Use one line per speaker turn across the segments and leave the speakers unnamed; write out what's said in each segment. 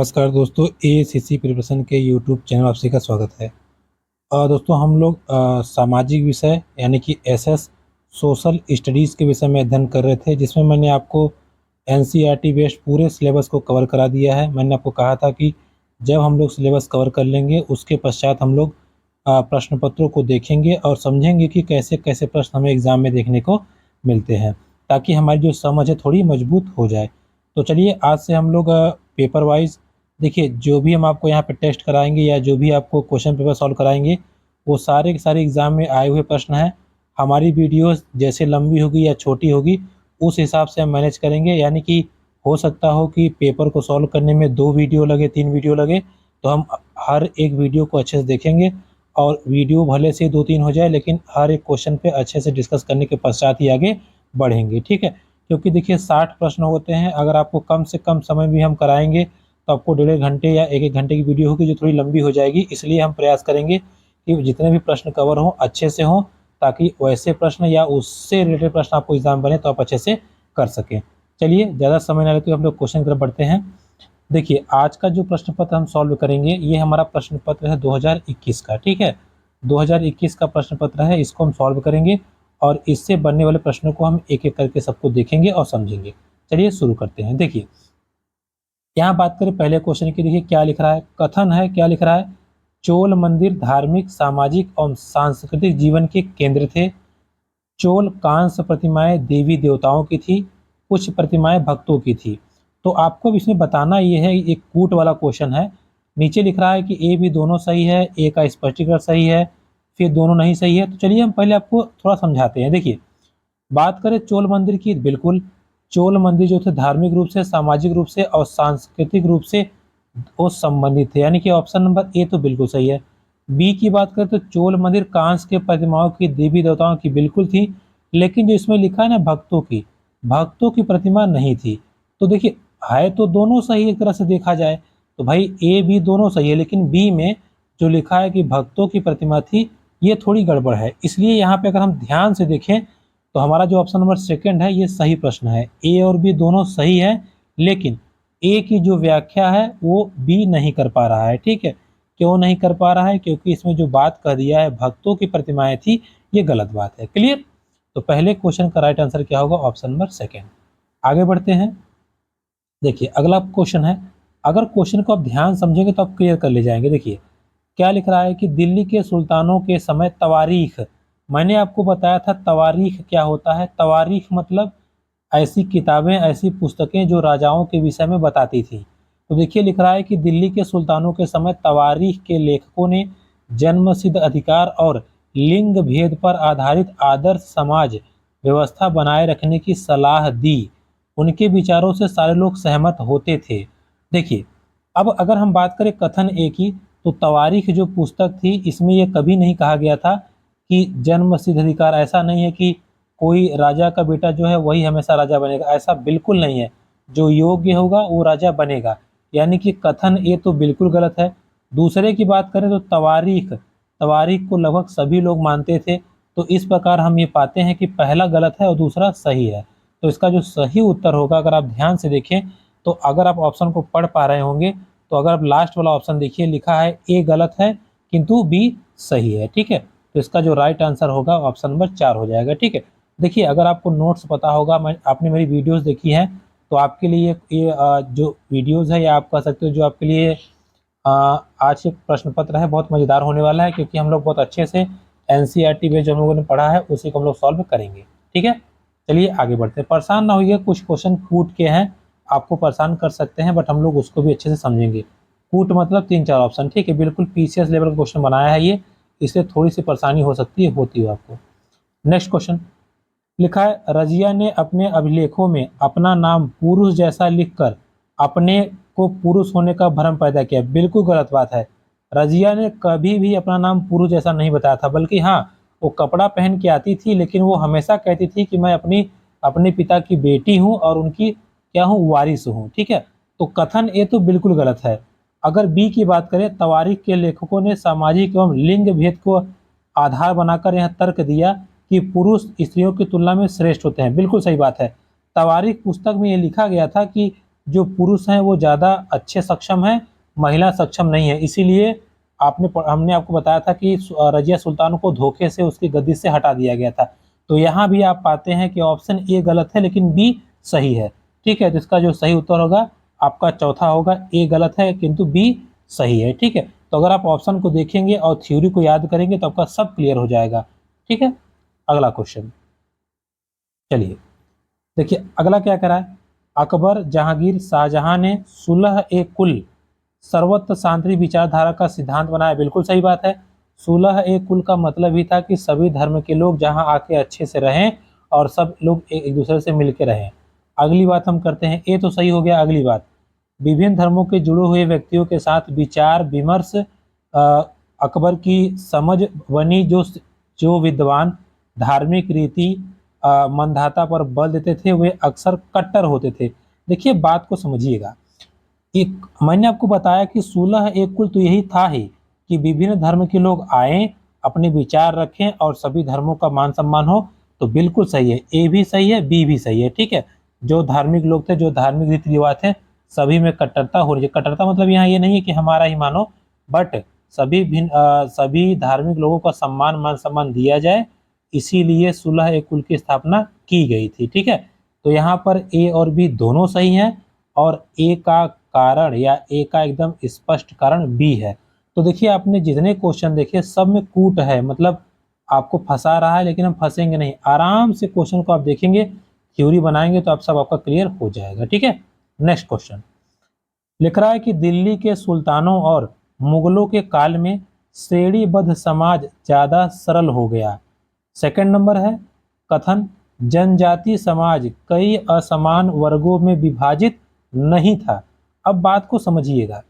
नमस्कार दोस्तों, ACC preparation के यूट्यूब चैनल आप सभी का स्वागत है। दोस्तों हम लोग सामाजिक विषय यानी कि एसएस सोशल स्टडीज़ के विषय में अध्ययन कर रहे थे, जिसमें मैंने आपको एनसीईआरटी बेस्ड पूरे सिलेबस को कवर करा दिया है। मैंने आपको कहा था कि जब हम लोग सिलेबस कवर कर लेंगे उसके पश्चात हम लोग प्रश्न पत्रों को देखेंगे और समझेंगे कि कैसे कैसे प्रश्न हमें एग्ज़ाम में देखने को मिलते हैं, ताकि हमारी जो समझ है थोड़ी मजबूत हो जाए। तो चलिए आज से हम लोग पेपर वाइज देखिए, जो भी हम आपको यहाँ पे टेस्ट कराएंगे या जो भी आपको क्वेश्चन पेपर सॉल्व कराएंगे वो सारे के सारे एग्ज़ाम में आए हुए प्रश्न हैं। हमारी वीडियोस जैसे लंबी होगी या छोटी होगी उस हिसाब से हम मैनेज करेंगे, यानी कि हो सकता हो कि पेपर को सॉल्व करने में 2 वीडियो लगे, 3 वीडियो लगे, तो हम हर एक वीडियो को अच्छे से देखेंगे और वीडियो भले से 2-3 हो जाए लेकिन हर एक क्वेश्चन पे अच्छे से डिस्कस करने के पश्चात ही आगे बढ़ेंगे, ठीक है। क्योंकि देखिए 60 प्रश्न होते हैं, अगर आपको कम से कम समय भी हम कराएंगे तो आपको 1.5 घंटे या 1-1 घंटे की वीडियो होगी जो थोड़ी लंबी हो जाएगी। इसलिए हम प्रयास करेंगे कि जितने भी प्रश्न कवर हों अच्छे से हों, ताकि वैसे प्रश्न या उससे रिलेटेड प्रश्न आपको एग्जाम बने तो आप अच्छे से कर सकें। चलिए ज़्यादा समय ना लेते हुए हम लोग क्वेश्चन की तरफ बढ़ते हैं। देखिए आज का जो प्रश्न पत्र हम सॉल्व करेंगे ये हमारा प्रश्न पत्र है 2021 का, ठीक है। 2021 का प्रश्न पत्र है, इसको हम सॉल्व करेंगे और इससे बनने वाले प्रश्नों को हम एक एक करके सबको देखेंगे और समझेंगे। चलिए शुरू करते हैं। देखिए यहाँ बात करें पहले क्वेश्चन की, देखिए क्या लिख रहा है, कथन है, क्या लिख रहा है, चोल मंदिर धार्मिक सामाजिक और सांस्कृतिक जीवन के केंद्र थे। चोल कांस्य प्रतिमाएं देवी देवताओं की थी, कुछ प्रतिमाएं भक्तों की थी। तो आपको इसमें बताना ये है, एक कूट वाला क्वेश्चन है। नीचे लिख रहा है कि ए बी दोनों सही है, ए का स्पष्टीकरण सही है, फिर दोनों नहीं सही है। तो चलिए हम पहले आपको थोड़ा समझाते हैं। देखिए बात करें चोल मंदिर की, बिल्कुल चोल मंदिर जो थे धार्मिक रूप से, सामाजिक रूप से और सांस्कृतिक रूप से वो संबंधित थे, यानी कि ऑप्शन नंबर ए तो बिल्कुल सही है। बी की बात करें तो चोल मंदिर कांस्य के प्रतिमाओं की देवी देवताओं की बिल्कुल थी, लेकिन जो इसमें लिखा है ना भक्तों की प्रतिमा नहीं थी। तो देखिए है तो दोनों सही, एक तरह से देखा जाए तो भाई ए बी दोनों सही है, लेकिन बी में जो लिखा है कि भक्तों की प्रतिमा थी ये थोड़ी गड़बड़ है। इसलिए यहाँ पे अगर हम ध्यान से देखें तो हमारा जो ऑप्शन नंबर सेकंड है ये सही प्रश्न है। ए और बी दोनों सही है, लेकिन ए की जो व्याख्या है वो बी नहीं कर पा रहा है, ठीक है। क्यों नहीं कर पा रहा है? क्योंकि इसमें जो बात कह दिया है भक्तों की प्रतिमाएं थी, ये गलत बात है। क्लियर? तो पहले क्वेश्चन का राइट आंसर क्या होगा? Option number second. आगे बढ़ते हैं। देखिए अगला क्वेश्चन है, अगर क्वेश्चन को आप ध्यान समझेंगे तो आप क्लियर कर ले जाएंगे। देखिए क्या लिख रहा है कि दिल्ली के सुल्तानों के समय तवारीख, मैंने आपको बताया था तवारीख क्या होता है। तवारीख मतलब ऐसी किताबें, ऐसी पुस्तकें जो राजाओं के विषय में बताती थी। तो देखिए लिख रहा है कि दिल्ली के सुल्तानों के समय तवारीख के लेखकों ने जन्मसिद्ध अधिकार और लिंग भेद पर आधारित आदर्श समाज व्यवस्था बनाए रखने की सलाह दी। उनके विचारों से सारे लोग सहमत होते थे। देखिए अब अगर हम बात करें कथन ए की, तो तवारीख जो पुस्तक थी इसमें यह कभी नहीं कहा गया था कि जन्म सिद्ध अधिकार, ऐसा नहीं है कि कोई राजा का बेटा जो है वही हमेशा राजा बनेगा, ऐसा बिल्कुल नहीं है। जो योग्य होगा वो राजा बनेगा, यानी कि कथन ए तो बिल्कुल गलत है। दूसरे की बात करें तो तवारीख, तवारीख को लगभग सभी लोग मानते थे। तो इस प्रकार हम ये पाते हैं कि पहला गलत है और दूसरा सही है। तो इसका जो सही उत्तर होगा, अगर आप ध्यान से देखें तो अगर आप ऑप्शन को पढ़ पा रहे होंगे तो अगर आप लास्ट वाला ऑप्शन देखिए, लिखा है ए गलत है किंतु बी सही है, ठीक है। तो इसका जो राइट आंसर होगा ऑप्शन नंबर 4 हो जाएगा, ठीक है। देखिए अगर आपको नोट्स पता होगा, आपने मेरी वीडियोस देखी हैं, तो आपके लिए ये जो वीडियोस है या आप कह सकते हो जो आपके लिए आज के प्रश्न पत्र है बहुत मज़ेदार होने वाला है, क्योंकि हम लोग बहुत अच्छे से एनसीईआरटी में जो हम लोगों ने पढ़ा है उसी को हम लोग सॉल्व करेंगे, ठीक है। चलिए आगे बढ़ते हैं। परेशान ना होइए, कुछ क्वेश्चन कूट के हैं, आपको परेशान कर सकते हैं, बट हम लोग उसको भी अच्छे से समझेंगे। कूट मतलब 3-4 ऑप्शन, ठीक है। बिल्कुल पीसीएस लेवल का क्वेश्चन बनाया है ये, इसलिए थोड़ी सी परेशानी हो सकती है, होती है आपको। नेक्स्ट क्वेश्चन लिखा है, रजिया ने अपने अभिलेखों में अपना नाम पुरुष जैसा लिखकर अपने को पुरुष होने का भ्रम पैदा किया। बिल्कुल गलत बात है। रजिया ने कभी भी अपना नाम पुरुष जैसा नहीं बताया था, बल्कि हाँ वो कपड़ा पहन के आती थी, लेकिन वो हमेशा कहती थी कि मैं अपने पिता की बेटी हूँ और उनकी क्या हूँ, वारिस हूँ, ठीक है। तो कथन ए तो बिल्कुल गलत है। अगर बी की बात करें, तवारीख के लेखकों ने सामाजिक एवं लिंग भेद को आधार बनाकर यह तर्क दिया कि पुरुष स्त्रियों की तुलना में श्रेष्ठ होते हैं। बिल्कुल सही बात है। तवारीख पुस्तक में ये लिखा गया था कि जो पुरुष हैं वो ज़्यादा अच्छे सक्षम हैं, महिला सक्षम नहीं है। इसीलिए हमने आपको बताया था कि रजिया सुल्तान को धोखे से उसकी गद्दी से हटा दिया गया था। तो यहाँ भी आप पाते हैं कि ऑप्शन ए गलत है लेकिन बी सही है। ठीक है, तो इसका जो सही उत्तर होगा आपका चौथा होगा, ए गलत है किंतु बी सही है। ठीक है, तो अगर आप ऑप्शन को देखेंगे और थ्योरी को याद करेंगे तो आपका सब क्लियर हो जाएगा। ठीक है, अगला क्वेश्चन चलिए देखिए, अगला क्या करा है, अकबर, जहांगीर, शाहजहां ने सुलह ए कुल सर्वत्र शांति विचारधारा का सिद्धांत बनाया। बिल्कुल सही बात है। सुलह ए कुल का मतलब ही था कि सभी धर्म के लोग जहां आके अच्छे से रहें और सब लोग एक दूसरे से मिलकर रहें। अगली बात हम करते हैं, ए तो सही हो गया। अगली बात, विभिन्न धर्मों के जुड़े हुए व्यक्तियों के साथ विचार विमर्श अकबर की समझ बनी। जो विद्वान धार्मिक रीति मंदाता पर बल देते थे वे अक्सर कट्टर होते थे। देखिए बात को समझिएगा, एक मैंने आपको बताया कि सुलह एक कुल तो यही था ही कि विभिन्न धर्म के लोग आए, अपने विचार रखें और सभी धर्मों का मान सम्मान हो। तो बिल्कुल सही है, ए भी सही है, बी भी सही है। ठीक है, जो धार्मिक लोग थे, जो धार्मिक रीति रिवाज थे, सभी में कट्टरता हो रही है। कट्टरता मतलब यहाँ ये नहीं है कि हमारा ही मानो, बट सभी धार्मिक लोगों का सम्मान मान सम्मान दिया जाए, इसीलिए सुलह ए कुल की स्थापना की गई थी। ठीक है, तो यहाँ पर ए और बी दोनों सही हैं और ए का कारण या ए का एकदम स्पष्ट कारण बी है। तो देखिए आपने जितने क्वेश्चन देखे सब में कूट है, मतलब आपको फंसा रहा है, लेकिन हम फंसेंगे नहीं। आराम से क्वेश्चन को आप देखेंगे, थ्योरी बनाएंगे तो आप सब आपका क्लियर हो जाएगा। ठीक है, नेक्स्ट क्वेश्चन लिख रहा है कि दिल्ली के सुल्तानों और मुगलों के काल में श्रेणीबद्ध समाज ज्यादा सरल हो गया। सेकंड नंबर है कथन, जनजाति समाज कई असमान वर्गों में विभाजित नहीं था। अब बात को समझिएगा,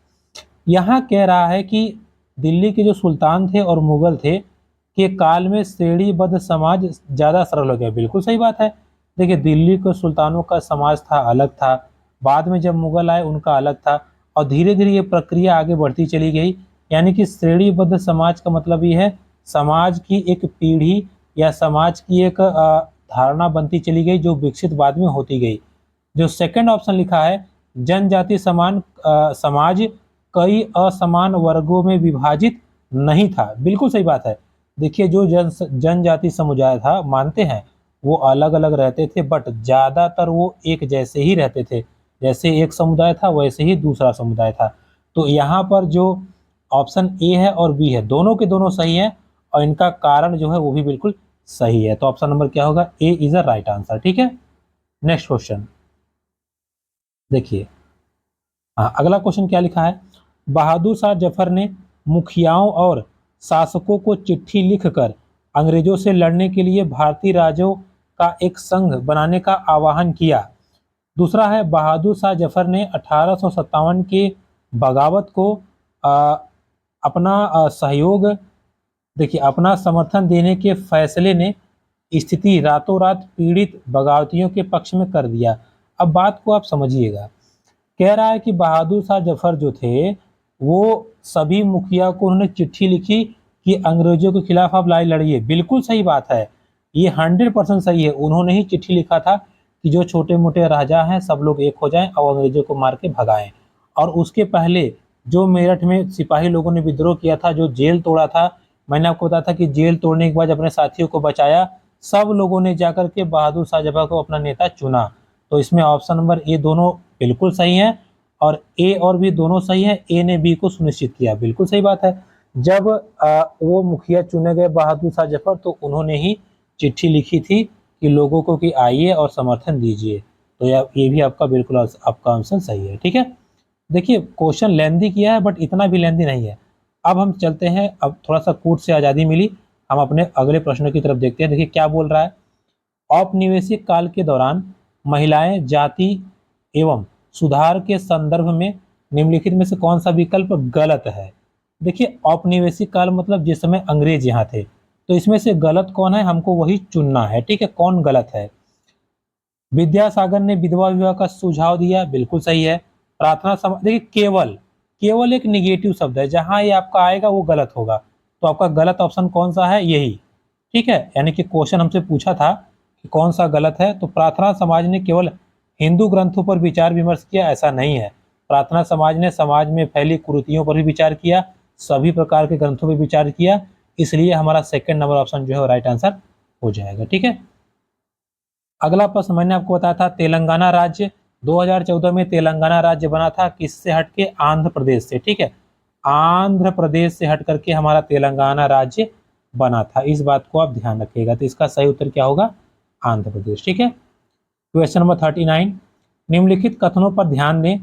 यहाँ कह रहा है कि दिल्ली के जो सुल्तान थे और मुगल थे के काल में श्रेणीबद्ध समाज ज़्यादा सरल हो गया। बिल्कुल सही बात है। देखिए दिल्ली के सुल्तानों का समाज था, अलग था, बाद में जब मुगल आए उनका अलग था, और धीरे धीरे ये प्रक्रिया आगे बढ़ती चली गई। यानी कि श्रेणीबद्ध समाज का मतलब ये है समाज की एक पीढ़ी या समाज की एक धारणा बनती चली गई जो विकसित बाद में होती गई। जो सेकंड ऑप्शन लिखा है जनजाति समाज कई असमान वर्गों में विभाजित नहीं था, बिल्कुल सही बात है। देखिए जो जनजाति समुदाय था, मानते हैं वो अलग अलग रहते थे, बट ज्यादातर वो एक जैसे ही रहते थे। जैसे एक समुदाय था वैसे ही दूसरा समुदाय था। तो यहाँ पर जो ऑप्शन ए है और बी है, दोनों के दोनों सही है और इनका कारण जो है वो भी बिल्कुल सही है। तो ऑप्शन नंबर क्या होगा, ए इज अ राइट आंसर। ठीक है, नेक्स्ट क्वेश्चन देखिए। हाँ, अगला क्वेश्चन क्या लिखा है, बहादुर शाह जफर ने मुखियाओं और शासकों को चिट्ठी लिखकर अंग्रेजों से लड़ने के लिए भारतीय राज्यों का एक संघ बनाने का आह्वान किया। दूसरा है बहादुर शाह जफर ने 1857 के बगावत को अपना सहयोग, देखिए अपना समर्थन देने के फैसले ने स्थिति रातों रात पीड़ित बगावतियों के पक्ष में कर दिया। अब बात को आप समझिएगा, कह रहा है कि बहादुर शाह जफर जो थे वो सभी मुखिया को उन्होंने चिट्ठी लिखी कि अंग्रेजों के खिलाफ आप लड़ाई लड़िए। बिल्कुल सही बात है, ये 100% सही है। उन्होंने ही चिट्ठी लिखा था कि जो छोटे मोटे राजा हैं सब लोग एक हो जाएं और अंग्रेजों को मार के भगाएं। और उसके पहले जो मेरठ में सिपाही लोगों ने विद्रोह किया था, जो जेल तोड़ा था, मैंने आपको बताया था कि जेल तोड़ने के बाद अपने साथियों को बचाया, सब लोगों ने जाकर के बहादुर शाह जफर को अपना नेता चुना। तो इसमें ऑप्शन नंबर ए दोनों बिल्कुल सही है और ए और बी दोनों सही है। ए ने बी को सुनिश्चित किया, बिल्कुल सही बात है। जब वो मुखिया चुने गए बहादुर शाह जफर, तो उन्होंने ही चिट्ठी लिखी थी कि लोगों को कि आइए और समर्थन दीजिए। तो ये भी आपका बिल्कुल आपका आंसर सही है। ठीक है, देखिए क्वेश्चन लेंदी किया है बट इतना भी लेंदी नहीं है। अब हम चलते हैं, अब थोड़ा सा कोर्ट से आज़ादी मिली, हम अपने अगले प्रश्न की तरफ देखते हैं। देखिए क्या बोल रहा है, औपनिवेशिक काल के दौरान महिलाएं जाति एवं सुधार के संदर्भ में निम्नलिखित में से कौन सा विकल्प गलत है। देखिए औपनिवेशिक काल मतलब जिस समय अंग्रेज यहाँ थे, तो इसमें से गलत कौन है हमको वही चुनना है। ठीक है, कौन गलत है। विद्यासागर ने विधवा विवाह का सुझाव दिया, बिल्कुल सही है। प्रार्थना देखिए केवल केवल एक निगेटिव शब्द है, जहां ये आपका आएगा वो गलत होगा। तो आपका गलत ऑप्शन कौन सा है, यही। ठीक है, यानी कि क्वेश्चन हमसे पूछा था कि कौन सा गलत है, तो प्रार्थना समाज ने केवल हिंदू ग्रंथों पर विचार विमर्श किया, ऐसा नहीं है। प्रार्थना समाज ने समाज में फैली कुरीतियों पर भी विचार किया, सभी प्रकार के ग्रंथों पर विचार किया, इसलिए हमारा सेकंड नंबर ऑप्शन जो है राइट आंसर हो जाएगा। ठीक है, अगला प्रश्न मैंने आपको बताया था तेलंगाना राज्य 2014 में तेलंगाना राज्य बना था किससे हटके? आंध्र प्रदेश से। ठीक है, आंध्र प्रदेश से हट करके हमारा तेलंगाना राज्य बना था, इस बात को आप ध्यान रखिएगा। तो इसका सही उत्तर क्या होगा? आंध्र प्रदेश। ठीक है, क्वेश्चन नंबर 39, निम्नलिखित कथनों पर ध्यान दें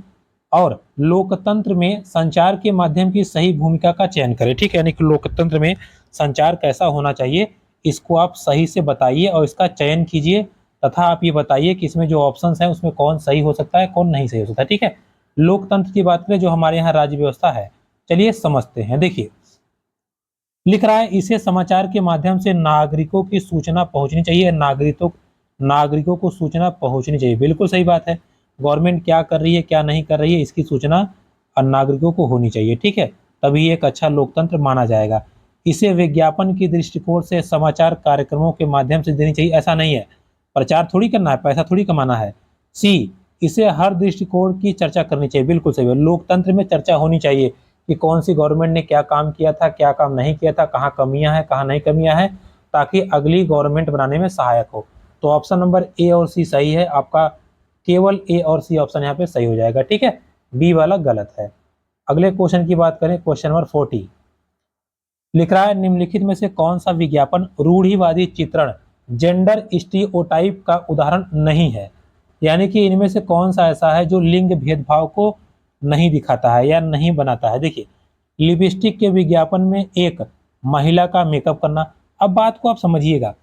और लोकतंत्र में संचार के माध्यम की सही भूमिका का चयन करें। ठीक है, यानी कि लोकतंत्र में संचार कैसा होना चाहिए, इसको आप सही से बताइए और इसका चयन कीजिए, तथा आप ये बताइए कि इसमें जो ऑप्शंस हैं उसमें कौन सही हो सकता है, कौन नहीं सही हो सकता है। ठीक है, लोकतंत्र की बात करें जो हमारे यहाँ राज्य व्यवस्था है, चलिए समझते हैं। देखिए लिख रहा है, इसे समाचार के माध्यम से नागरिकों की सूचना पहुंचनी चाहिए, नागरिकों को सूचना पहुंचनी चाहिए, बिल्कुल सही बात है। गवर्नमेंट क्या कर रही है क्या नहीं कर रही है इसकी सूचना नागरिकों को होनी चाहिए। ठीक है, तभी एक अच्छा लोकतंत्र माना जाएगा। इसे विज्ञापन की दृष्टिकोण से समाचार कार्यक्रमों के माध्यम से देनी चाहिए, ऐसा नहीं है। प्रचार थोड़ी करना है, पैसा थोड़ी कमाना है। सी, इसे हर दृष्टिकोण की चर्चा करनी चाहिए, बिल्कुल सही है। लोकतंत्र में चर्चा होनी चाहिए कि कौन सी गवर्नमेंट ने क्या काम किया था, क्या काम नहीं किया था, कहाँ कमियां हैं, कहाँ नहीं कमियां हैं, ताकि अगली गवर्नमेंट बनाने में सहायक हो। तो ऑप्शन नंबर ए और सी सही है आपका, केवल ए और सी ऑप्शन यहाँ पे सही हो जाएगा। ठीक है, बी वाला गलत है। अगले क्वेश्चन की बात करें, क्वेश्चन नंबर 40 लिख रहा है, निम्नलिखित में से कौन सा विज्ञापन रूढ़िवादी चित्रण जेंडर स्टीरियोटाइप का उदाहरण नहीं है? यानी कि इनमें से कौन सा ऐसा है जो लिंग भेदभाव को नहीं दिखाता है या नहीं बनाता है? देखिए लिपस्टिक के विज्ञापन में एक महिला का मेकअप करना, अब बात को आप समझिएगा,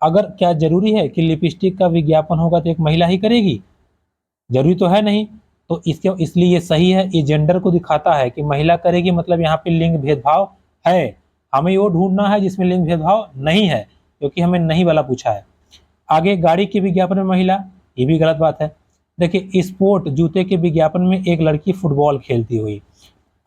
अगर क्या जरूरी है कि लिपस्टिक का विज्ञापन होगा तो एक महिला ही करेगी? जरूरी तो है नहीं। तो इसके इसलिए ये सही है, ये जेंडर को दिखाता है कि महिला करेगी, मतलब यहाँ पे लिंग भेदभाव है। हमें वो ढूंढना है जिसमें लिंग भेदभाव नहीं है, क्योंकि हमें नहीं वाला पूछा है। आगे गाड़ी के विज्ञापन में महिला, ये भी गलत बात है। देखिए स्पोर्ट जूते के विज्ञापन में एक लड़की फुटबॉल खेलती हुई,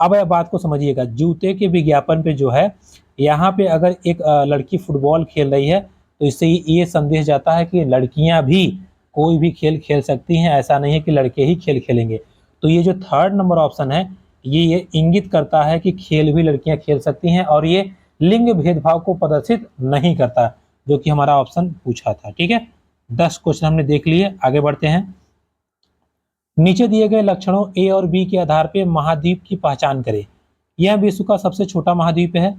अब यह बात को समझिएगा, जूते के विज्ञापन पे जो है यहाँ पे अगर एक लड़की फुटबॉल खेल रही है तो इससे ये संदेश जाता है कि लड़कियां भी कोई भी खेल खेल सकती हैं, ऐसा नहीं है कि लड़के ही खेल खेलेंगे। तो ये जो थर्ड नंबर ऑप्शन है ये इंगित करता है कि खेल भी लड़कियां खेल सकती हैं, और ये लिंग भेदभाव को प्रदर्शित नहीं करता, जो कि हमारा ऑप्शन पूछा था। ठीक है, 10 क्वेश्चन हमने देख लिए, आगे बढ़ते हैं। नीचे दिए गए लक्षणों ए और बी के आधार पर महाद्वीप की पहचान करें। यह विश्व का सबसे छोटा महाद्वीप है।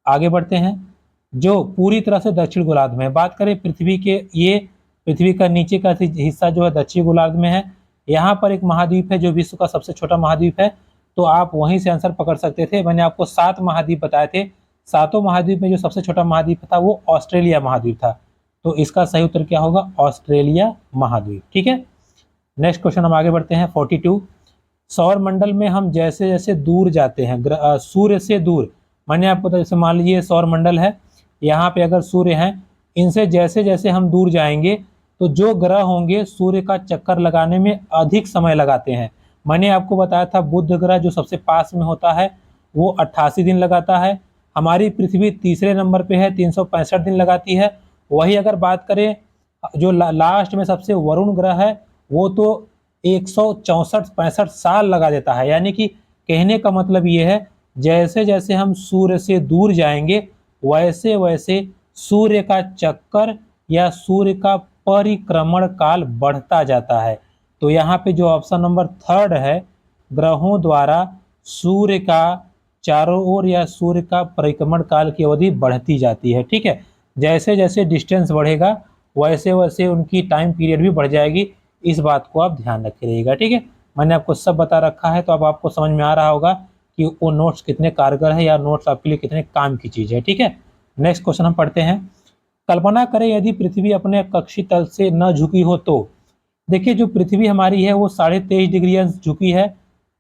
आगे बढ़ते हैं, जो पूरी तरह से दक्षिण गोलार्ध में है। बात करें पृथ्वी के, ये पृथ्वी का नीचे का हिस्सा जो है दक्षिण गोलार्ध में है। यहाँ पर एक महाद्वीप है जो विश्व का सबसे छोटा महाद्वीप है, तो आप वहीं से आंसर पकड़ सकते थे। मैंने आपको 7 महाद्वीप बताए थे, सातों महाद्वीप में जो सबसे छोटा महाद्वीप था वो ऑस्ट्रेलिया महाद्वीप था। तो इसका सही उत्तर क्या होगा? ऑस्ट्रेलिया महाद्वीप। ठीक है, नेक्स्ट क्वेश्चन हम आगे बढ़ते हैं 42। सौर मंडल में हम जैसे जैसे दूर जाते हैं सूर्य से दूर, मैंने आपको जैसे मान लीजिए सौर मंडल है, यहाँ पे अगर सूर्य हैं, इनसे जैसे जैसे हम दूर जाएंगे तो जो ग्रह होंगे सूर्य का चक्कर लगाने में अधिक समय लगाते हैं। मैंने आपको बताया था बुध ग्रह जो सबसे पास में होता है वो 88 दिन लगाता है, हमारी पृथ्वी तीसरे नंबर पे है 365 दिन लगाती है। वही अगर बात करें जो लास्ट में सबसे वरुण ग्रह है वो तो 164-65 साल लगा देता है। यानी कि कहने का मतलब ये है जैसे जैसे हम सूर्य से दूर जाएंगे वैसे वैसे सूर्य का चक्कर या सूर्य का परिक्रमण काल बढ़ता जाता है। तो यहाँ पे जो ऑप्शन नंबर थर्ड है, ग्रहों द्वारा सूर्य का चारों ओर या सूर्य का परिक्रमण काल की अवधि बढ़ती जाती है। ठीक है, जैसे जैसे डिस्टेंस बढ़ेगा वैसे वैसे उनकी टाइम पीरियड भी बढ़ जाएगी, इस बात को आप ध्यान रखे रहिएगा। ठीक है, मैंने आपको सब बता रखा है, तो अब आपको समझ में आ रहा होगा कि वो नोट्स कितने कारगर है या नोट्स आपके लिए कितने काम की चीज़ है। ठीक है, नेक्स्ट क्वेश्चन हम पढ़ते हैं। कल्पना करें यदि पृथ्वी अपने कक्षी तल से न झुकी हो तो। देखिए जो पृथ्वी हमारी है वो 23.5 डिग्री अंश झुकी है,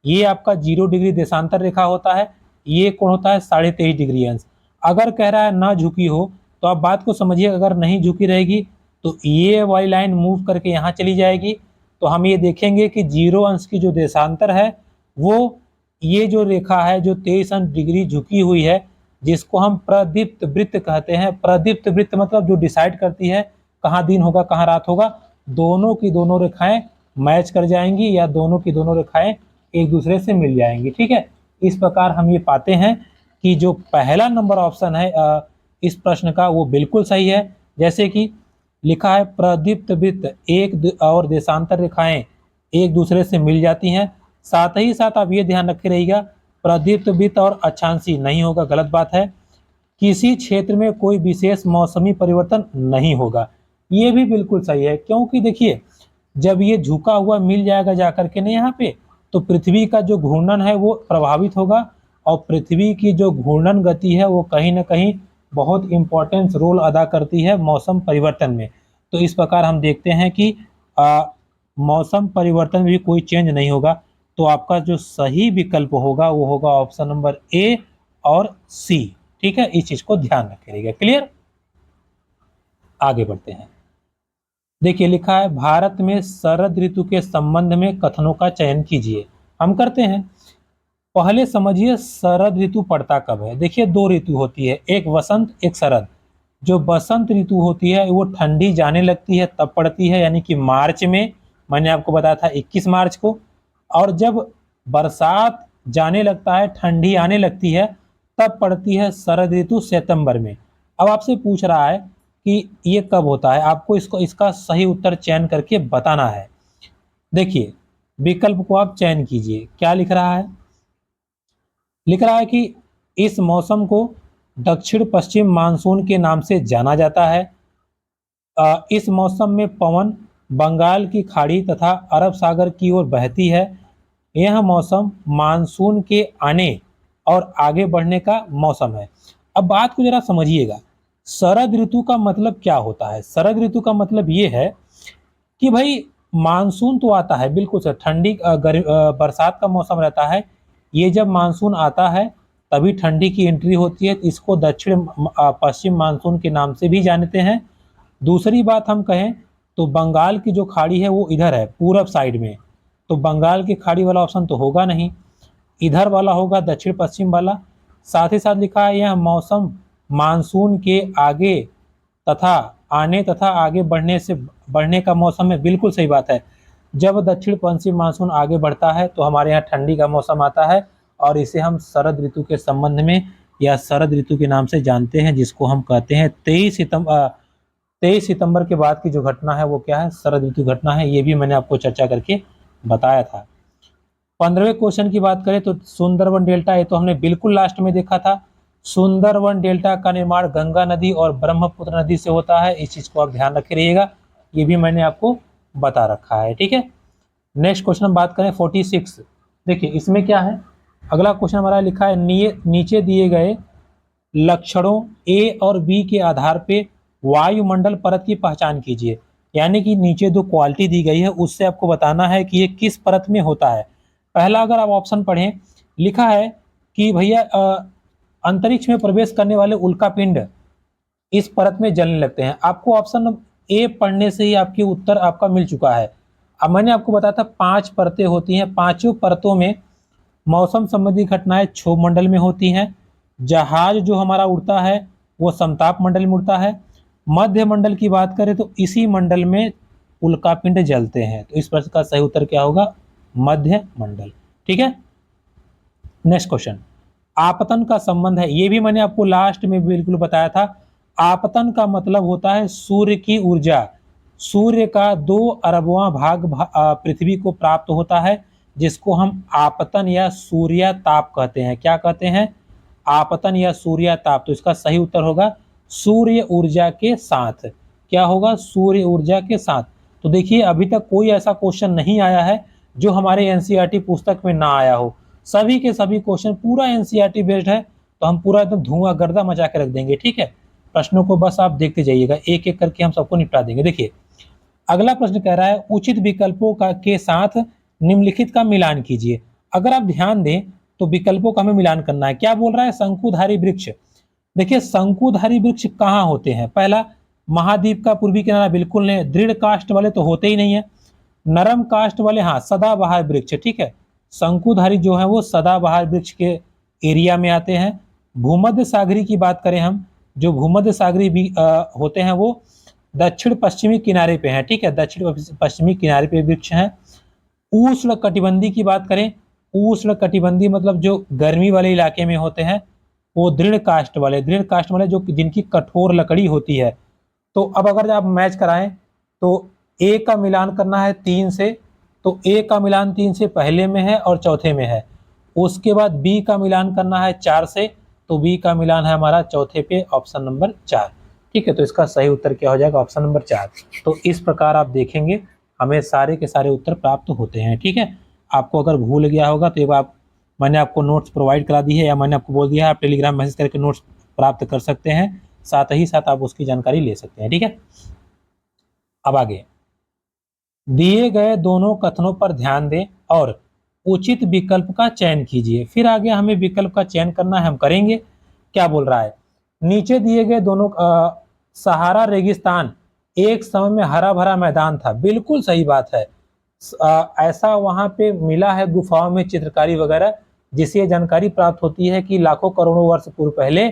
ये आपका 0 डिग्री देशांतर रेखा होता है, ये कोण होता है 23.5 डिग्री अंश। अगर कह रहा है ना झुकी हो तो आप बात को समझिए, अगर नहीं झुकी रहेगी तो ये वाली लाइन मूव करके यहाँ चली जाएगी, तो हम ये देखेंगे कि 0 अंश की जो देशांतर है वो ये जो रेखा है जो 23 अंश डिग्री झुकी हुई है, जिसको हम प्रदीप्त वृत्त कहते हैं। प्रदीप्त वृत्त मतलब जो डिसाइड करती है कहाँ दिन होगा कहाँ रात होगा, दोनों की दोनों रेखाएं मैच कर जाएंगी या दोनों की दोनों रेखाएं एक दूसरे से मिल जाएंगी। ठीक है, इस प्रकार हम ये पाते हैं कि जो पहला नंबर ऑप्शन है इस प्रश्न का वो बिल्कुल सही है। जैसे कि लिखा है प्रदीप्त वृत्त और देशांतर रेखाएं एक दूसरे से मिल जाती हैं। साथ ही साथ आप ये ध्यान रखे रहिएगा, प्रदीप्त वृत्त और अक्षांशी नहीं होगा, गलत बात है। किसी क्षेत्र में कोई विशेष मौसमी परिवर्तन नहीं होगा, ये भी बिल्कुल सही है। क्योंकि देखिए, जब ये झुका हुआ मिल जाएगा जाकर के ना यहाँ पे, तो पृथ्वी का जो घूर्णन है वो प्रभावित होगा, और पृथ्वी की जो घूर्णन गति है वो कहीं ना कहीं बहुत इंपॉर्टेंट रोल अदा करती है मौसम परिवर्तन में। तो इस प्रकार हम देखते हैं कि मौसम परिवर्तन में भी कोई चेंज नहीं होगा। तो आपका जो सही विकल्प होगा वो होगा ऑप्शन नंबर ए और सी। ठीक है, इस चीज को ध्यान रखिएगा। क्लियर, आगे बढ़ते हैं। देखिए लिखा है भारत में शरद ऋतु के संबंध में कथनों का चयन कीजिए। हम करते हैं। पहले समझिए शरद ऋतु पड़ता कब है। देखिए दो ऋतु होती है, एक वसंत एक शरद। जो बसंत ऋतु होती है वो ठंडी जाने लगती है तब पड़ती है, यानी कि मार्च में, मैंने आपको बताया था 21 मार्च को। और जब बरसात जाने लगता है, ठंडी आने लगती है, तब पड़ती है शरद ऋतु सितंबर में। अब आपसे पूछ रहा है कि ये कब होता है, आपको इसका सही उत्तर चयन करके बताना है। देखिए विकल्प को आप चयन कीजिए। क्या लिख रहा है, लिख रहा है कि इस मौसम को दक्षिण पश्चिम मानसून के नाम से जाना जाता है। इस मौसम में पवन बंगाल की खाड़ी तथा अरब सागर की ओर बहती है। यह मौसम मानसून के आने और आगे बढ़ने का मौसम है। अब बात को जरा समझिएगा, शरद ऋतु का मतलब क्या होता है। शरद ऋतु का मतलब ये है कि भाई मानसून तो आता है, बिल्कुल सर, ठंडी बरसात का मौसम रहता है। ये जब मानसून आता है तभी ठंडी की एंट्री होती है। इसको दक्षिण पश्चिम मानसून के नाम से भी जानते हैं। दूसरी बात हम कहें तो बंगाल की जो खाड़ी है वो इधर है पूरब साइड में, तो बंगाल की खाड़ी वाला ऑप्शन तो होगा नहीं, इधर वाला होगा दक्षिण पश्चिम वाला। साथ ही साथ लिखा है यह मौसम मानसून के आगे तथा आने तथा आगे बढ़ने का मौसम है। बिल्कुल सही बात है, जब दक्षिण पश्चिम मानसून आगे बढ़ता है तो हमारे यहाँ ठंडी का मौसम आता है, और इसे हम शरद ऋतु के संबंध में या शरद ऋतु के नाम से जानते हैं, जिसको हम कहते हैं 23 सितंबर के बाद की जो घटना है वो क्या है, शरद ऋतु घटना है। ये भी मैंने आपको चर्चा करके बताया था। 15वें क्वेश्चन की बात करें तो सुंदरवन डेल्टा, ये तो हमने बिल्कुल लास्ट में देखा था। सुंदरवन डेल्टा का निर्माण गंगा नदी और ब्रह्मपुत्र नदी से होता है। इस चीज को आप ध्यान रखे रहिएगा, ये भी मैंने आपको बता रखा है। ठीक है, नेक्स्ट क्वेश्चन हम बात करें 46। देखिए इसमें क्या है, अगला क्वेश्चन हमारा लिखा है नीचे दिए गए लक्षणों ए और बी के आधार पे वायुमंडल परत की पहचान कीजिए। यानी कि नीचे जो क्वालिटी दी गई है उससे आपको बताना है कि ये किस परत में होता है। पहला अगर आप ऑप्शन पढ़ें, लिखा है कि भैया अंतरिक्ष में प्रवेश करने वाले उल्कापिंड इस परत में जलने लगते हैं। आपको ऑप्शन ए पढ़ने से ही आपकी उत्तर आपका मिल चुका है। अब मैंने आपको बताया था 5 परतें होती हैं, पांचों परतों में मौसम संबंधी घटनाएं क्षोभ मंडल में होती हैं। जहाज जो हमारा उड़ता है वो समताप मंडल में उड़ता है। मध्य मंडल की बात करें तो इसी मंडल में उल्कापिंड जलते हैं। तो इस प्रश्न का सही उत्तर क्या होगा, मध्य मंडल। ठीक है, नेक्स्ट क्वेश्चन, आपतन का संबंध है। ये भी मैंने आपको लास्ट में बिल्कुल बताया था। आपतन का मतलब होता है सूर्य की ऊर्जा। सूर्य का 2 अरबवां भाग पृथ्वी को प्राप्त होता है, जिसको हम आपतन या सूर्याताप कहते हैं। क्या कहते हैं, आपतन या सूर्याताप। तो इसका सही उत्तर होगा सूर्य ऊर्जा के साथ। क्या होगा, सूर्य ऊर्जा के साथ। तो देखिए अभी तक कोई ऐसा क्वेश्चन नहीं आया है जो हमारे एनसीईआरटी पुस्तक में ना आया हो। सभी के सभी क्वेश्चन पूरा एनसीईआरटी बेस्ड है, तो हम पूरा एकदम धुआं गर्दा मचा के रख देंगे। ठीक है, प्रश्नों को बस आप देखते जाइएगा, एक एक करके हम सबको निपटा देंगे। देखिए अगला प्रश्न कह रहा है उचित विकल्पों का के साथ निम्नलिखित का मिलान कीजिए। अगर आप ध्यान दें तो विकल्पों का हमें मिलान करना है। क्या बोल रहा है, शंकुधारी वृक्ष। देखिए शंकुधारी वृक्ष कहाँ होते हैं, पहला महाद्वीप का पूर्वी किनारा बिल्कुल नहीं, दृढ़ काष्ठ वाले तो होते ही नहीं है, नरम काष्ठ वाले हाँ सदाबहार वृक्ष। ठीक है, शंकुधारी जो है वो सदाबहार वृक्ष के एरिया में आते हैं। भूमध्य सागरी की बात करें हम, जो भूमध्य सागरी भी होते हैं वो दक्षिण पश्चिमी किनारे पे हैं। ठीक है, दक्षिण पश्चिमी किनारे पे वृक्ष हैं। उष्ण कटिबंधी की बात करें, उष्ण कटिबंधी मतलब जो गर्मी वाले इलाके में होते हैं वो दृढ़ काष्ठ वाले, दृढ़ काष्ठ वाले जो जिनकी कठोर लकड़ी होती है। तो अब अगर आप मैच कराएं तो ए का मिलान करना है 3 से, तो ए का मिलान 3 से पहले में है और चौथे में है। उसके बाद बी का मिलान करना है 4 से, तो बी का मिलान है हमारा चौथे पे, ऑप्शन नंबर 4। ठीक है, तो इसका सही उत्तर क्या हो जाएगा, ऑप्शन नंबर 4। तो इस प्रकार आप देखेंगे हमें सारे के सारे उत्तर प्राप्त होते हैं। ठीक है, आपको अगर भूल गया होगा तो एक आप मैंने आपको नोट्स प्रोवाइड करा दी है या मैंने आपको बोल दिया है, आप टेलीग्राम मैसेज करके नोट्स प्राप्त कर सकते हैं, साथ ही साथ आप उसकी जानकारी ले सकते हैं। ठीक है, अब आगे दिए गए दोनों कथनों पर ध्यान दें और उचित विकल्प का चयन कीजिए। फिर आगे हमें विकल्प का चयन करना है, हम करेंगे। क्या बोल रहा है, नीचे दिए गए दोनों सहारा रेगिस्तान एक समय में हरा भरा मैदान था, बिल्कुल सही बात है। ऐसा वहां पे मिला है गुफाओं में चित्रकारी वगैरह, जिससे जानकारी प्राप्त होती है कि लाखों करोड़ों वर्ष पूर्व पहले